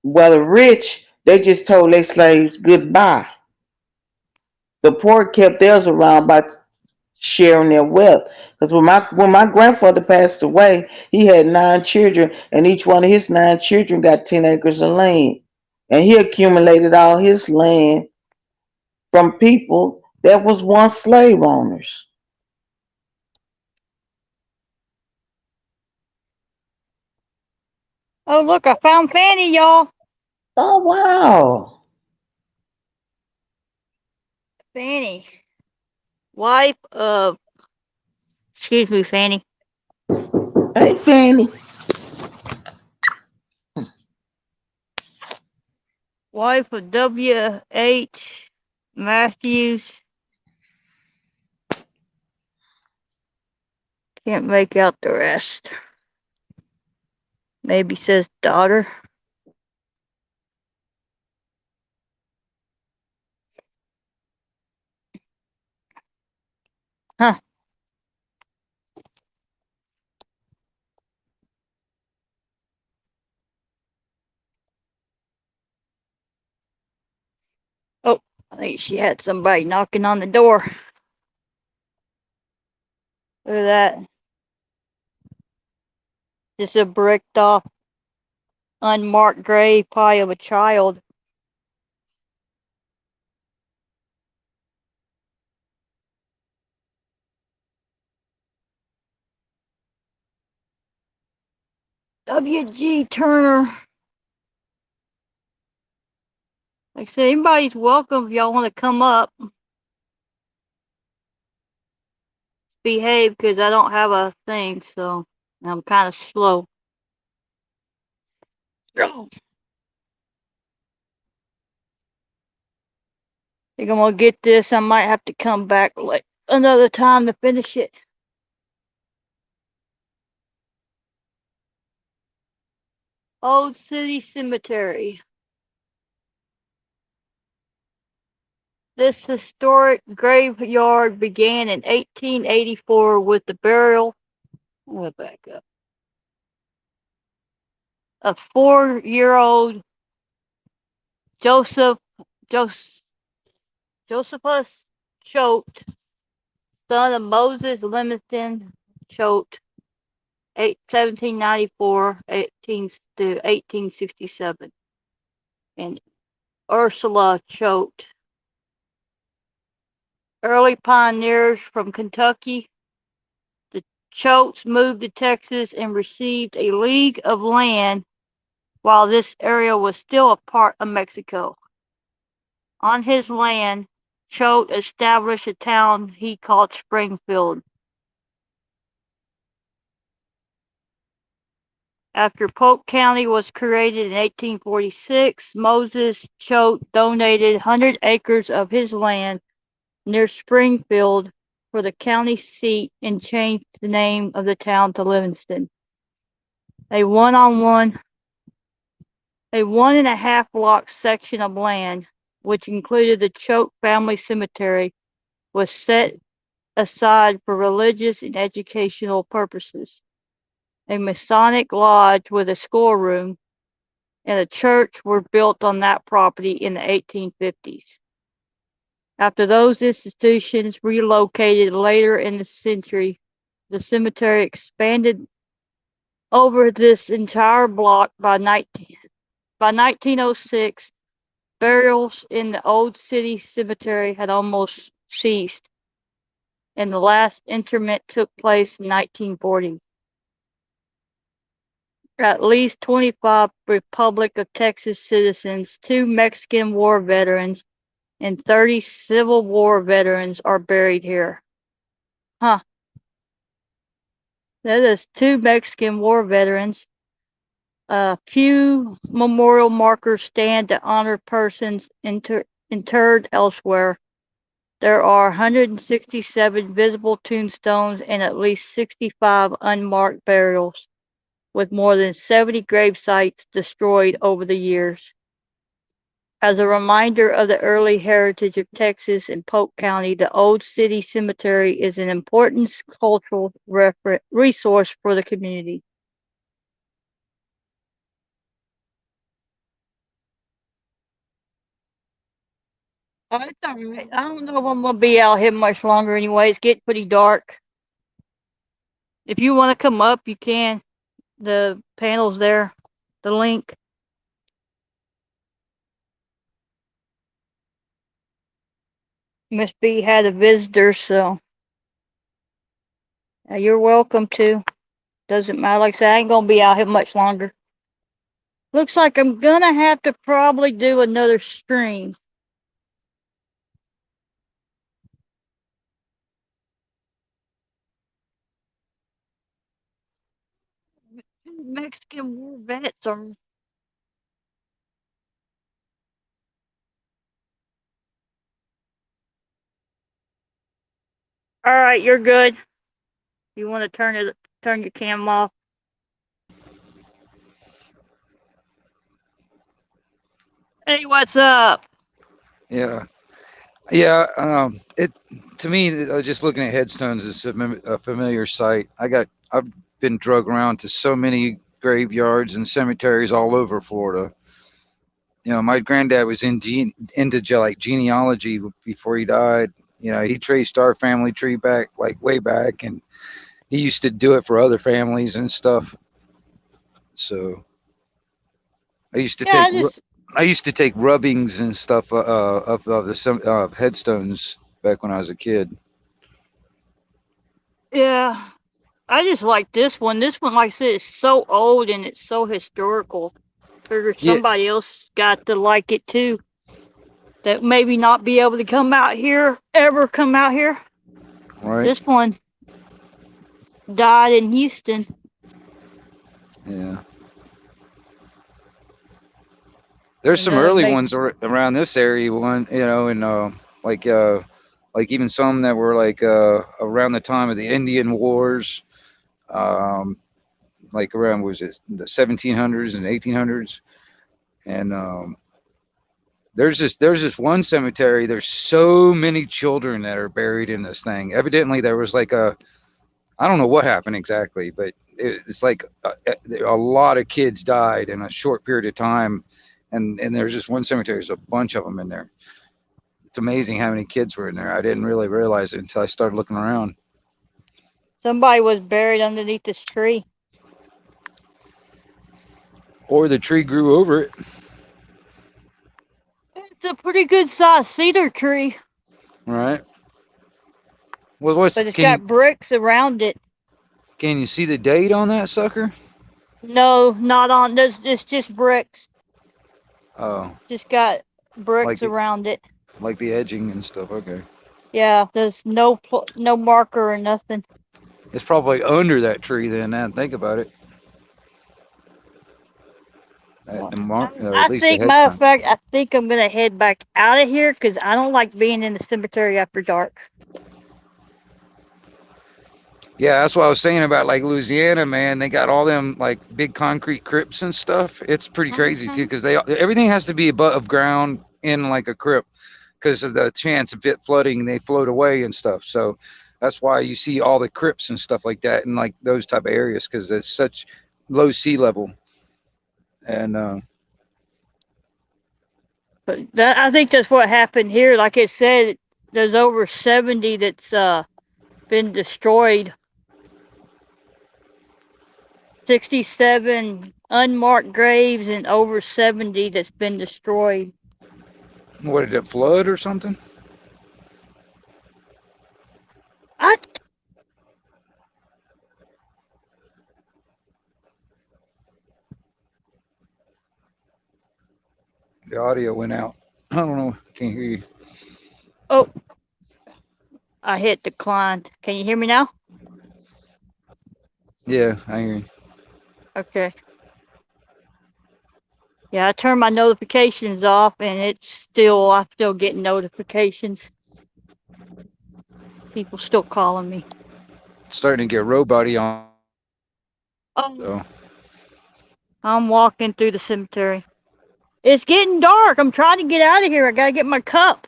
Well, the rich, they just told their slaves goodbye. The poor kept theirs around by sharing their wealth. Because when my grandfather passed away, he had 9 children, and each one of his 9 children got 10 acres of land, and he accumulated all his land from people that was once slave owners. Oh, look, I found Fanny, y'all. Oh wow! Fanny, wife of. Excuse me, Fanny. Hey Fanny. Wife of W.H. Matthews. Can't make out the rest. Maybe says daughter. Huh. Oh, I think she had somebody knocking on the door. Look at that. Just a bricked off, unmarked grave, probably of a child. W.G. Turner. Like I said, anybody's welcome if y'all want to come up. Behave because I don't have a thing, so I'm kind of slow. I think I'm gonna get this. I might have to come back like another time to finish it. Ole City Cemetery. This historic graveyard began in 1884 with the burial. We'll back up. Of 4-year-old Joseph Jos, Josephus Choate, son of Moses Livingston Choate, 1794 to 1867, and Ursula Choate, early pioneers from Kentucky. The Choates moved to Texas and received a league of land while this area was still a part of Mexico. On his land, Choate established a town he called Springfield. After Polk County was created in 1846, Moses Choate donated 100 acres of his land near Springfield for the county seat and changed the name of the town to Livingston. A one and a half block section of land, which included the Choate family cemetery, was set aside for religious and educational purposes. A Masonic lodge with a schoolroom and a church were built on that property in the 1850s. After those institutions relocated later in the century, the cemetery expanded over this entire block by 1906. Burials in the Old City Cemetery had almost ceased, and the last interment took place in 1940. At least 25 Republic of Texas citizens, 2 Mexican War veterans, and 30 Civil War veterans are buried here. Huh. That is 2 Mexican War veterans. A few memorial markers stand to honor persons interred elsewhere. There are 167 visible tombstones and at least 65 unmarked burials, with more than 70 grave sites destroyed over the years. As a reminder of the early heritage of Texas and Polk County, the Old City Cemetery is an important cultural resource for the community. Oh, it's all right. I don't know if I'm gonna be out here much longer anyway. It's getting pretty dark. If you want to come up, you can. The panel's there. The link. Miss B had a visitor, so you're welcome to. Doesn't matter. Like I said, I ain't gonna be out here much longer. Looks like I'm gonna have to probably do another stream. Mexican war vets are. All right, you're good. You want to turn your cam off? Hey, what's up? Yeah, yeah. It to me, just looking at headstones is a familiar sight. I've been drug around to so many graveyards and cemeteries all over Florida. My granddad was into like genealogy before he died. He traced our family tree back like way back, and he used to do it for other families and stuff. So I used to Yeah, take I just I used to take rubbings and stuff of the headstones back when I was a kid. yeah, I just like this one. This one, like I said, is so old and it's so historical. Figure Yeah, somebody else got to like it too. That maybe not be able to ever come out here. right. This one died in Houston. Yeah. There's And some early make ones around this area. And like uh, like even some that were like around the time of the Indian Wars. Um, like around was it the 1700s and 1800s. And there's this one cemetery. There's so many children that are buried in this thing. Evidently, there was like I don't know what happened exactly, but it's like a lot of kids died in a short period of time, and there's just one cemetery. There's a bunch of them in there. It's amazing how many kids were in there. I didn't really realize it until I started looking around. Somebody was buried underneath this tree. Or the tree grew over it. It's a pretty good sized cedar tree, Right. Well, what's but it's got bricks around it. can you see the date on that sucker? No, not on. It's just bricks. Oh, Just got bricks like around it. like the edging and stuff. Okay. Yeah, there's no marker or nothing. It's probably under that tree then. Now think about it. The mark, or at I least the think, matter of headstone. fact, I think I'm gonna head back out of here because I don't like being in the cemetery after dark. Yeah, that's what I was saying about like Louisiana, man. They got all them like big concrete crypts and stuff. It's pretty crazy too, because everything has to be above ground in like a crypt, because of the chance of it flooding. They float away and stuff. So that's why you see all the crypts and stuff like that in like those type of areas, because it's such low sea level. And But I think that's what happened here. Like it said, there's over 70 that's been destroyed. 67 unmarked graves and over 70 that's been destroyed. what did it flood or something? I The audio went out. I don't know. Can't hear you. oh, I hit decline. Can you hear me now? Yeah, I hear you. Okay. Yeah, I turned my notifications off, and I'm still getting notifications. People still calling me. It's starting to get robot-y on. Oh, So I'm walking through the cemetery. It's getting dark. I'm trying to get out of here. I gotta get my cup.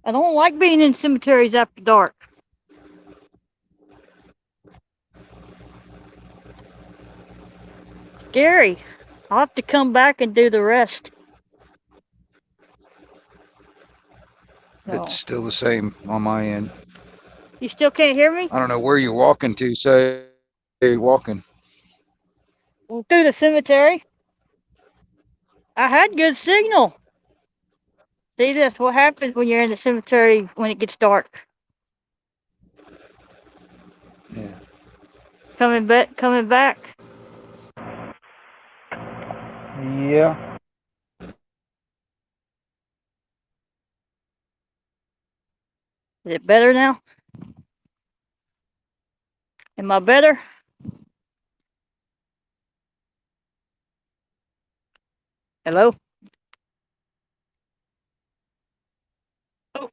I don't like being in cemeteries after dark. Scary. I'll have to come back and do the rest. it's So, still the same on my end. you still can't hear me? I don't know where you're walking to. Say you're walking. Through the cemetery. I had good signal. See, that's what happens when you're in the cemetery when it gets dark. Yeah. Coming back. Yeah. Is it better now? Am I better? Hello? Oh.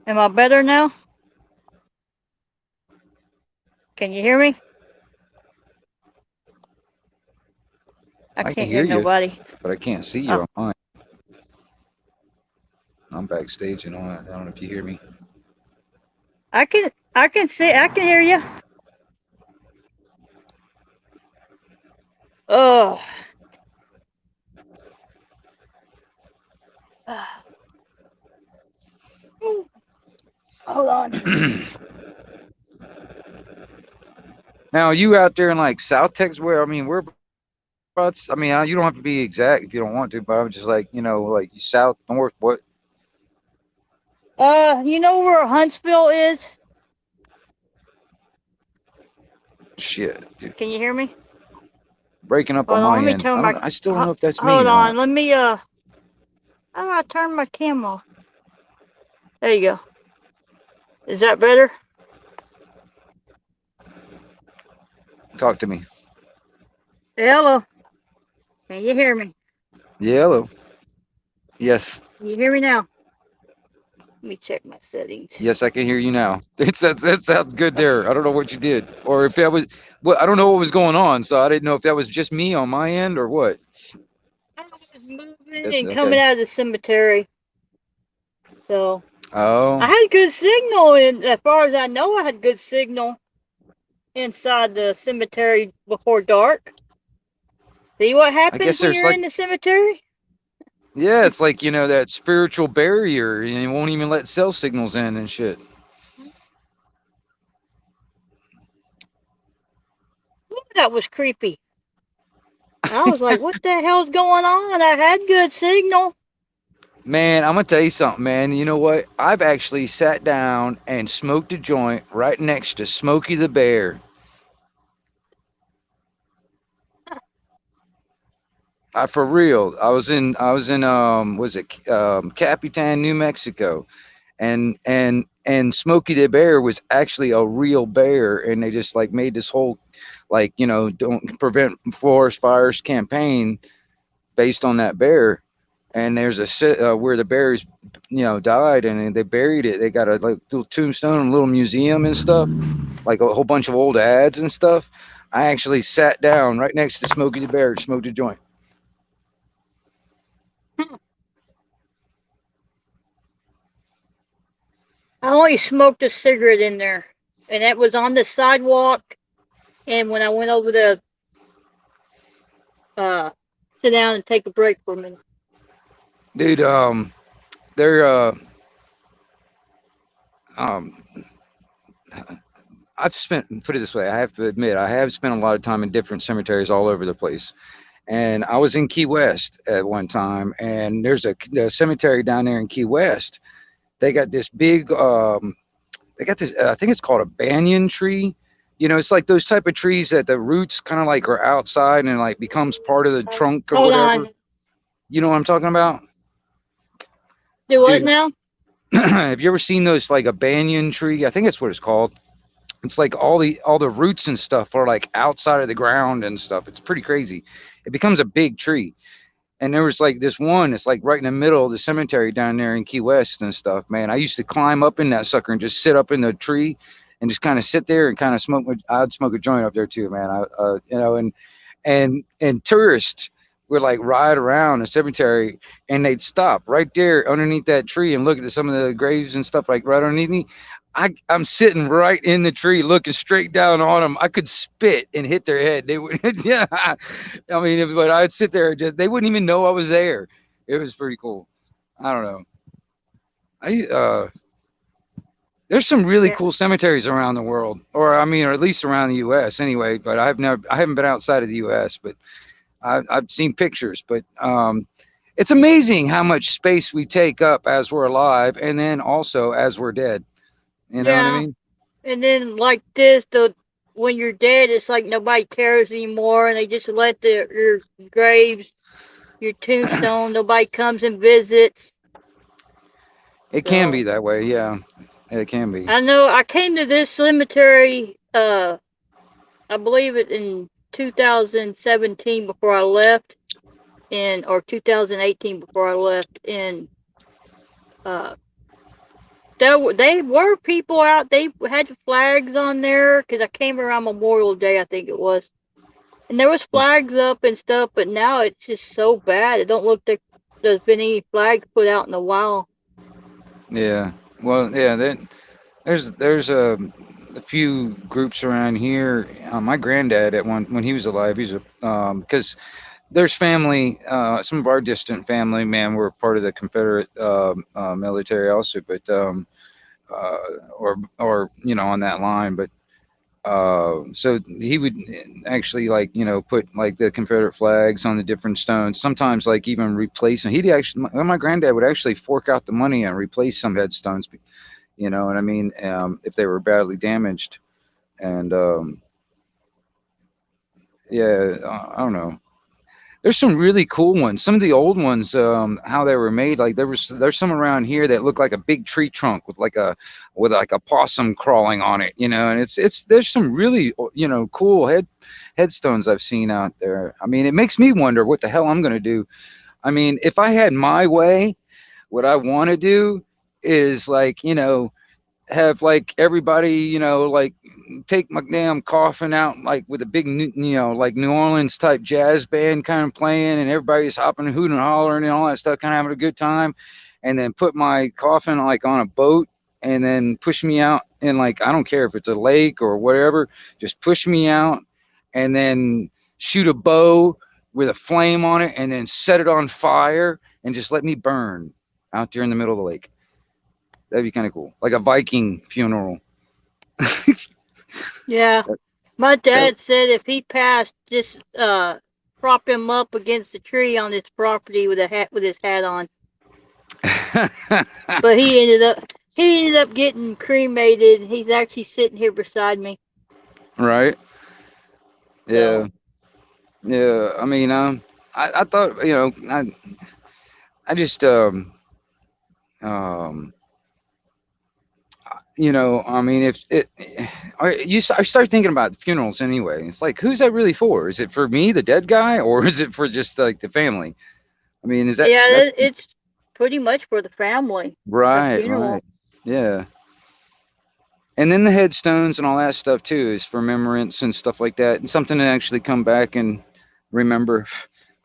Am I better now? Can you hear me? I I can can't hear hear you, nobody. but I can't see you Oh, on mine. I'm backstage and all that. I don't know if you hear me. I can see. I can hear you. Oh. Hold on. Now, you out there in like South Texas, where I mean, whereabouts? I mean, you don't have to be exact if you don't want to, but I'm just like, like south, north, what? You know where Huntsville is? Shit, dude. Can you hear me? Breaking up on Hold on. my Let me end. turn my. I still don't know if that's me Hold or on. not. Let me. How do I turn my cam off? There you go. Is that better? Talk to me. Hello. Can you hear me? Yeah, hello. Yes, Can you hear me now? Let me check my settings. yes, I can hear you now. That sounds good there. I don't know what you did, or if that was I don't know what was going on, so I didn't know if that was just me on my end or what. I was moving That's and coming okay. out of the cemetery. So I Oh, had good signal, and as far as I know, I had good signal. inside the cemetery before dark. See what I happens guess when there's you're like, in the cemetery? yeah, it's like, that spiritual barrier, and it won't even let cell signals in and shit. Ooh, that was creepy. I was like, what the hell's going on? I had good signal. Man, I'm gonna tell you something, man. You know what? I've actually sat down and smoked a joint right next to Smokey the Bear. For real. I was in was it Capitan, New Mexico, and Smokey the Bear was actually a real bear, and they just like made this whole, like, don't prevent forest fires campaign based on that bear. And there's where the bears, died, and they buried it. They got a like little tombstone, a little museum and stuff, like a whole bunch of old ads and stuff. I actually sat down right next to Smokey the Bear, smoked a joint. I only smoked a cigarette in there, and that was on the sidewalk. And when I went over to uh, sit down and take a break for a minute. Dude, they're um I've spent, put it this way, I have to admit, I have spent a lot of time in different cemeteries all over the place. And I was in Key West at one time, and there's a cemetery down there in Key West. They got this big, they got this, I think it's called a banyan tree. It's like those type of trees that the roots kind of like are outside and like becomes part of the trunk or Hold whatever. on. You know what I'm talking about? Do what Dude, now? have you ever seen those, like a banyan tree? I think that's what it's called. It's like all the roots and stuff are like outside of the ground and stuff. It's pretty crazy. It becomes a big tree. And there was like this one, it's like right in the middle of the cemetery down there in Key West and stuff, man. I used to climb up in that sucker and just sit up in the tree and just kind of sit there and kind of smoke. I'd smoke a joint up there too, man. And tourists would like ride around the cemetery, and they'd stop right there underneath that tree and look at some of the graves and stuff like right underneath me. I'm sitting right in the tree looking straight down on them. I could spit and hit their head. They would, yeah. I mean, but I'd sit there, just, they wouldn't even know I was there. It was pretty cool. I don't know. There's some really Yeah. cool cemeteries around the world, or I mean, or at least around the U.S. anyway. But I haven't been outside of the U.S. But I've seen pictures. But it's amazing how much space we take up as we're alive, and then also as we're dead. You know what I Yeah. mean? And then like this, the when you're dead, it's like nobody cares anymore, and they just let your graves, your tombstone. Nobody comes and visits. It can be So that way. Yeah, it can be. I know I came to this cemetery. I believe it in 2017 before I left, in or 2018 before I left, and uh, they were people out. They had flags on there because I came around Memorial Day, I think it was, and there was flags up and stuff. But now it's just so bad. It don't look like there's been any flags put out in a while. Yeah. Well, yeah. There's a few groups around here. My granddad at one when he was alive, he's a because there's family. Some of our distant family, man, were part of the Confederate military also, but uh, or on that line, but. So he would actually like put like the Confederate flags on the different stones. Sometimes like even replace them. He'd actually my granddad would actually fork out the money and replace some headstones. You know what I mean? If they were badly damaged, and yeah, I don't know. There's some really cool ones. Some of the old ones, how they were made, like there's some around here that look like a big tree trunk with like a possum crawling on it, and it's there's some really cool headstones I've seen out there. I mean, it makes me wonder what the hell I'm gonna do. I mean, if I had my way, what I want to do is like have like everybody like take my damn coffin out like with a big like New Orleans type jazz band kind of playing, and everybody's hopping and hooting and hollering and all that stuff, kind of having a good time, and then put my coffin like on a boat and then push me out and like I don't care if it's a lake or whatever, just push me out, and then shoot a bow with a flame on it, and then set it on fire, and just let me burn out there in the middle of the lake. That'd be kind of cool, like a Viking funeral. Yeah. My That- dad said if he passed, just prop him up against the tree on his property with a hat with his hat on. But he ended up getting cremated. He's actually sitting here beside me. right? Yeah, So yeah. I mean, I thought, I just, um, I mean, if it, I start thinking about funerals anyway. It's like, who's that really for? Is it for me, the dead guy, or is it for just like the family? I mean, is that yeah, that's it's pretty much for the family. A right, funeral. right? Yeah. And then the headstones and all that stuff too is for remembrance and stuff like that, and something to actually come back and remember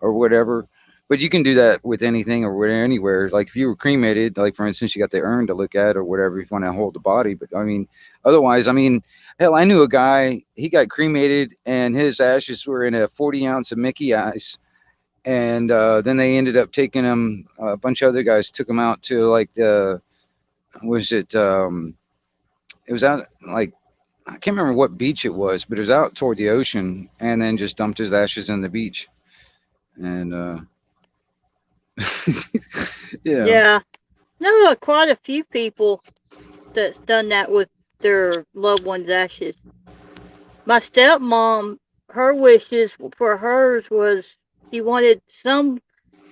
or whatever. But you can do that with anything or with anywhere. Like if you were cremated, like for instance, you got the urn to look at or whatever if you want to hold the body. But I mean, otherwise, I mean, hell, I knew a guy. He got cremated and his ashes were in a 40 ounce of Mickey ice. And then they ended up taking him. A bunch of other guys took him out to like the was it it was out like I can't remember what beach it was, but it was out toward the ocean, and then just dumped his ashes in the beach. And yeah, Yeah. No, quite a few people that's done that with their loved ones' ashes. My stepmom, her wishes for hers was she wanted some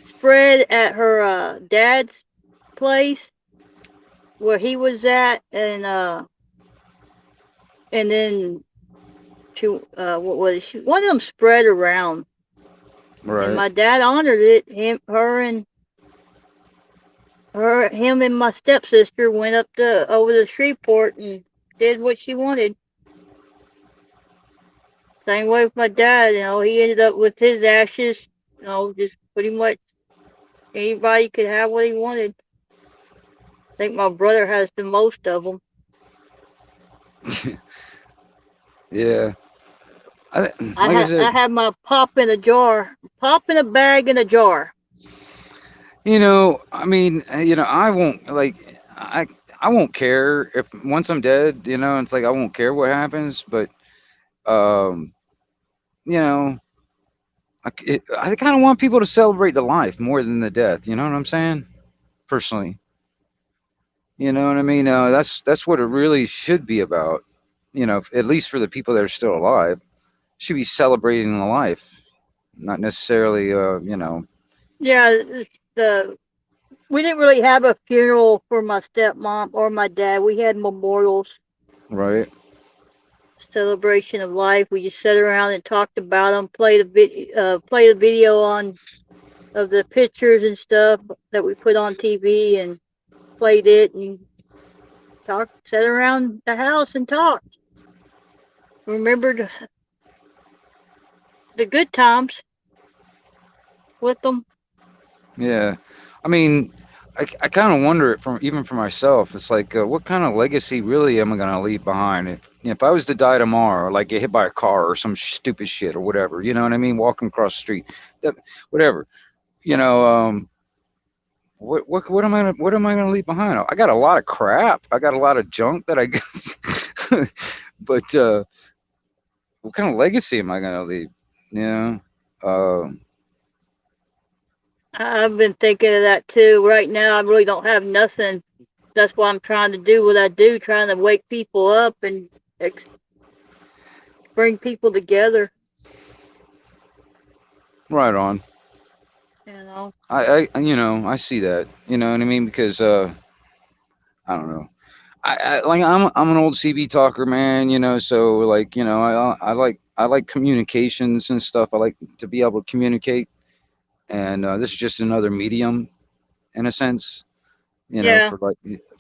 spread at her dad's place where he was at, and then she what was it? She one of them spread around, and right. my dad honored it. Him and my stepsister went up to over to Shreveport and did what she wanted. Same way with my dad. He ended up with his ashes. Just pretty much anybody could have what he wanted. I think my brother has the most of them. Yeah, I like I had said, I had my pop in a jar, pop in a bag in a jar. I mean, I won't like I won't care if once I'm dead. It's like I won't care what happens, but um, you know, I kind of want people to celebrate the life more than the death. You know what I'm saying? Personally, you know what I mean. That's what it really should be about. At least for the people that are still alive, should be celebrating the life, not necessarily, Yeah, the we didn't really have a funeral for my stepmom or my dad. We had memorials, right, celebration of life. We just sat around and talked about them, play the video on of the pictures and stuff that we put on TV, and played it and sat around the house and talked. Remembered the good times with them. yeah. I mean, I kind of wonder it from even for myself. It's like, what kind of legacy really am I gonna leave behind? If I was to die tomorrow, like get hit by a car or some stupid shit or whatever, you know what I mean? Walking across the street, whatever, you know. What am I gonna leave behind? I got a lot of crap. I got a lot of junk that I guess. But what kind of legacy am I gonna leave? You know. I've been thinking of that too. Right now, I really don't have nothing. That's why I'm trying to do what I do, trying to wake people up and bring people together. Right on. You know. I see that. You know what I mean? Because I don't know. I'm an old CB talker, man. So like I like communications and stuff. I like to be able to communicate, and this is just another medium in a sense. Yeah. For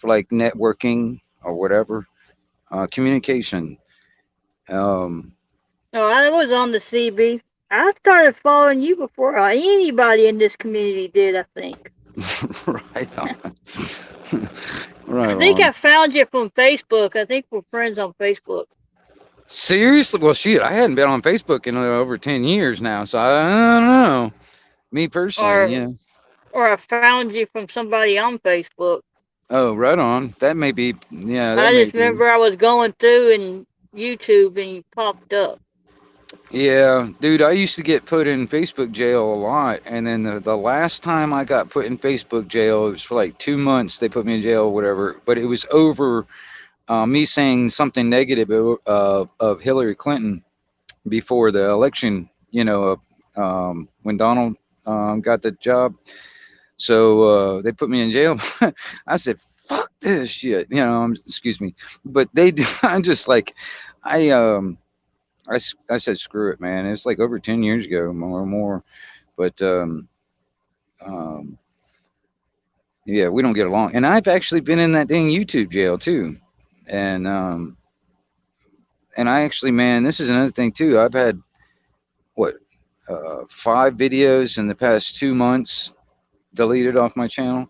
like networking or whatever, communication. Um, No, I was on the CB. I started following you before anybody in this community did, I think. Right on. Right I think on. I found you from Facebook. I think we're friends on Facebook. Seriously? Well, shit, I hadn't been on Facebook in over 10 years now, so I don't know. Me personally, Or yeah. or I found you from somebody on Facebook. Oh, right on. That may be, yeah, that I may just be. remember I was going through and YouTube and you popped up. Yeah, dude, I used to get put in Facebook jail a lot, and then the last time I got put in Facebook jail, it was for like 2 months. They put me in jail or whatever, but it was over me saying something negative of Hillary Clinton before the election, when Donald got the job. So they put me in jail. I said, "Fuck this shit," excuse me, but they, I'm just like, I um, I said, "Screw it, man." It's like over 10 years ago, more or more, but um, yeah, we don't get along. And I've actually been in that dang YouTube jail too, and I actually, man, this is another thing too. I've had what 5 videos in the past 2 months deleted off my channel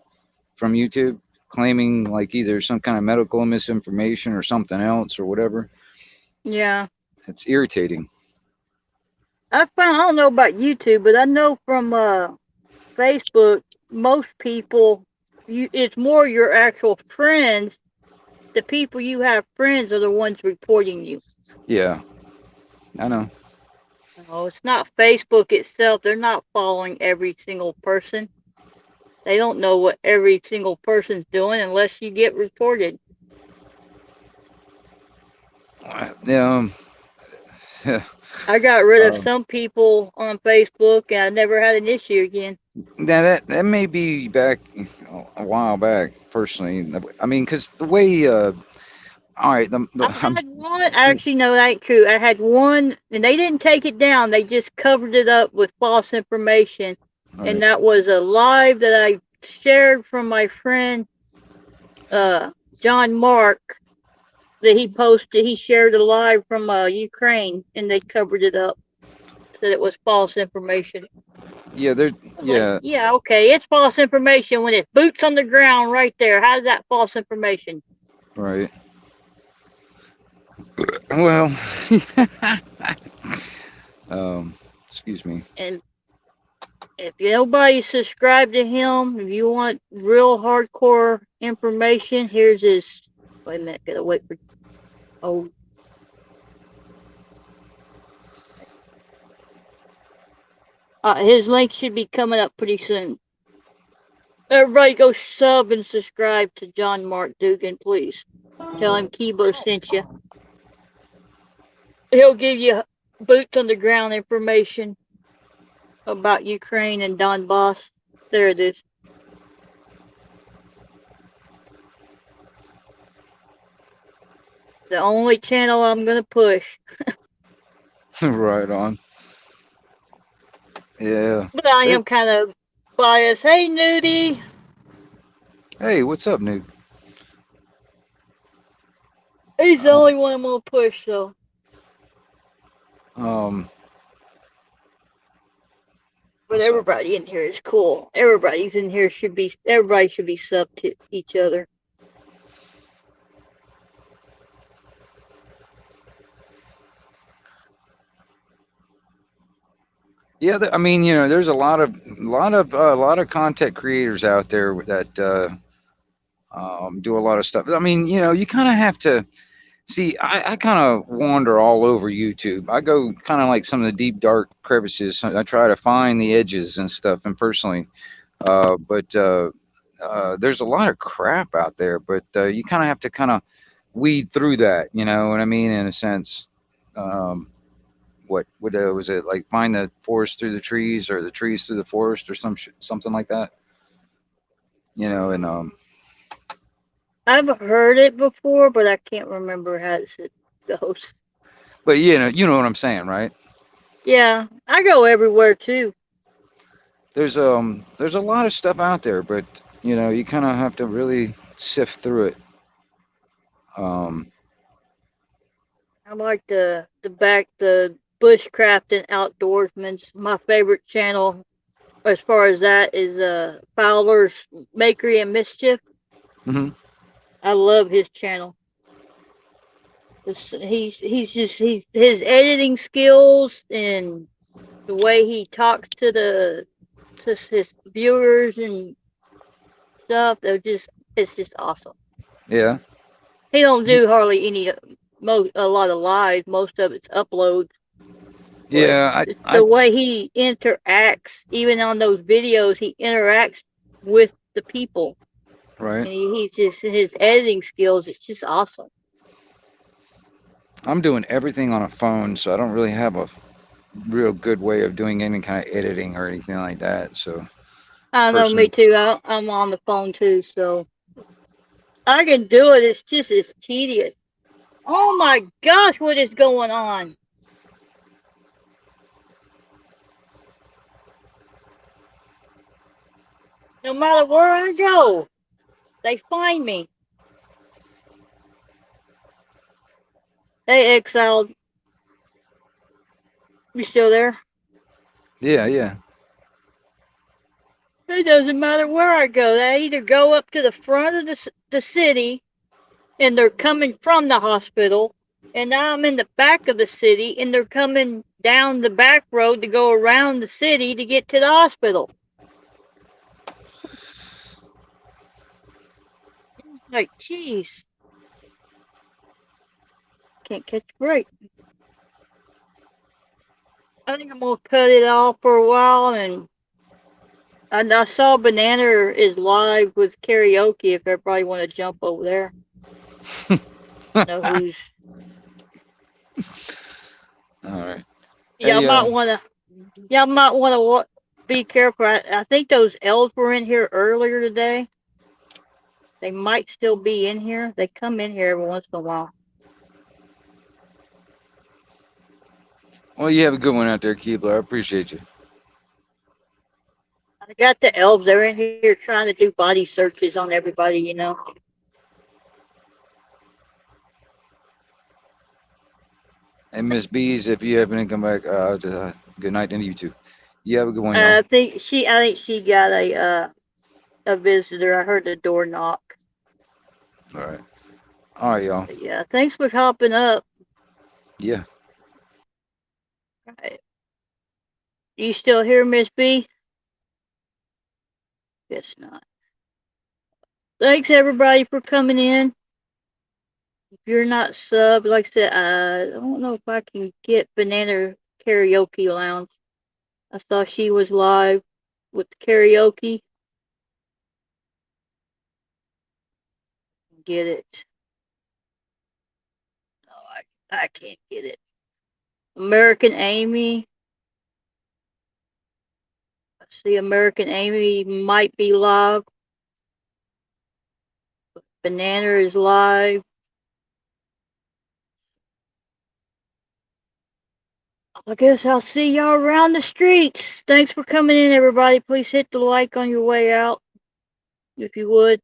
from YouTube, claiming like either some kind of medical misinformation or something else or whatever. Yeah. It's irritating. I don't know about YouTube, but I know from Facebook, most people, it's more your actual friends. The people you have friends are the ones reporting you. Yeah, I know. No, it's not Facebook itself. They're not following every single person. They don't know what every single person's doing unless you get reported. Yeah, I got rid of um, some people on Facebook and I never had an issue again. now that may be back a while back. Personally, I mean, because the way, all right, I had one, actually, no, that ain't true. I had one, and they didn't take it down. They just covered it up with false information. all And right, that was a live that I shared from my friend, uh, John Mark, that he posted. He shared a live from Ukraine, and they covered it up, said it was false information. yeah, there, I'm like, yeah, yeah, okay, it's false information when it's boots on the ground right there. How's that false information? right. Well, um, excuse me. And if nobody subscribed to him, if you want real hardcore information, here's his. Wait a minute, gotta wait for. Oh, his link should be coming up pretty soon. Everybody go sub and subscribe to John Mark Dugan, please. Tell him Kibo sent you. He'll give you boots on the ground information about Ukraine and Donbass. There it is. The only channel I'm gonna push. Right on. Yeah. But I There, am kind of biased. Hey, Nudie. hey, what's up, Nuke? He's the only one I'm gonna push, so. Um, But what's up? everybody in here is cool. Everybody's in here should be. Everybody should be sub to each other. Yeah, I mean, there's a lot of content creators out there that do a lot of stuff. I mean, you kind of have to see. I kind of wander all over YouTube. I go kind of like some of the deep, dark crevices. I try to find the edges and stuff. And personally, but there's a lot of crap out there. But you kind of have to kind of weed through that. You know what I mean? In a sense. What was it like? Find the forest through the trees, or the trees through the forest, or something like that. And I've heard it before, but I can't remember how it goes. but what I'm saying, right? Yeah, I go everywhere too. There's a lot of stuff out there, but you kind of have to really sift through it. Um, I like the bushcraft and outdoorsman's my favorite channel. as far as that is Fowler's Makery and Mischief. Hmm. I love his channel. He's his editing skills and the way he talks to his viewers and stuff. It's just awesome. Yeah. He don't do hardly any a lot of live. Most of it's uploads, but Yeah. it's I the way he interacts. Even on those videos, he interacts with the people, right. and he's just his editing skills. It's just awesome. I'm doing everything on a phone, so I don't really have a real good way of doing any kind of editing or anything like that. So I know, me person, too. I'm on the phone too, so I can do it. It's tedious. Oh my gosh, what is going on? No matter where I go, they find me. Hey, Exiled, you still there? yeah, yeah. It doesn't matter where I go. They either go up to the front of the city and they're coming from the hospital, and now I'm in the back of the city and they're coming down the back road to go around the city to get to the hospital. Like, jeez, can't catch a break. I think I'm gonna cut it off for a while, and I saw Banana is live with karaoke. If everybody want to jump over there, know who's All right. y'all Hey, might want to be careful. I think those elves were in here earlier today. They might still be in here. They come in here every once in a while. well, you have a good one out there, Keebler. I appreciate you. I got the elves. They're in here trying to do body searches on everybody, you know. And Miss Bees, if you happen to come back, good night to you too. You have a good one, y'all. I think she got a visitor. I heard the door knock. All right. All right, y'all. But yeah, thanks for hopping up. Yeah. Right. You still here, Miss B? Guess not. Thanks everybody for coming in. If you're not subbed, like I said, I don't know if I can get Banana Karaoke Lounge. I saw she was live with the karaoke. Get it? No, I can't get it. American Amy. I see American Amy might be live. Banana is live. I guess I'll see y'all around the streets. Thanks for coming in, everybody. Please hit the like on your way out, if you would.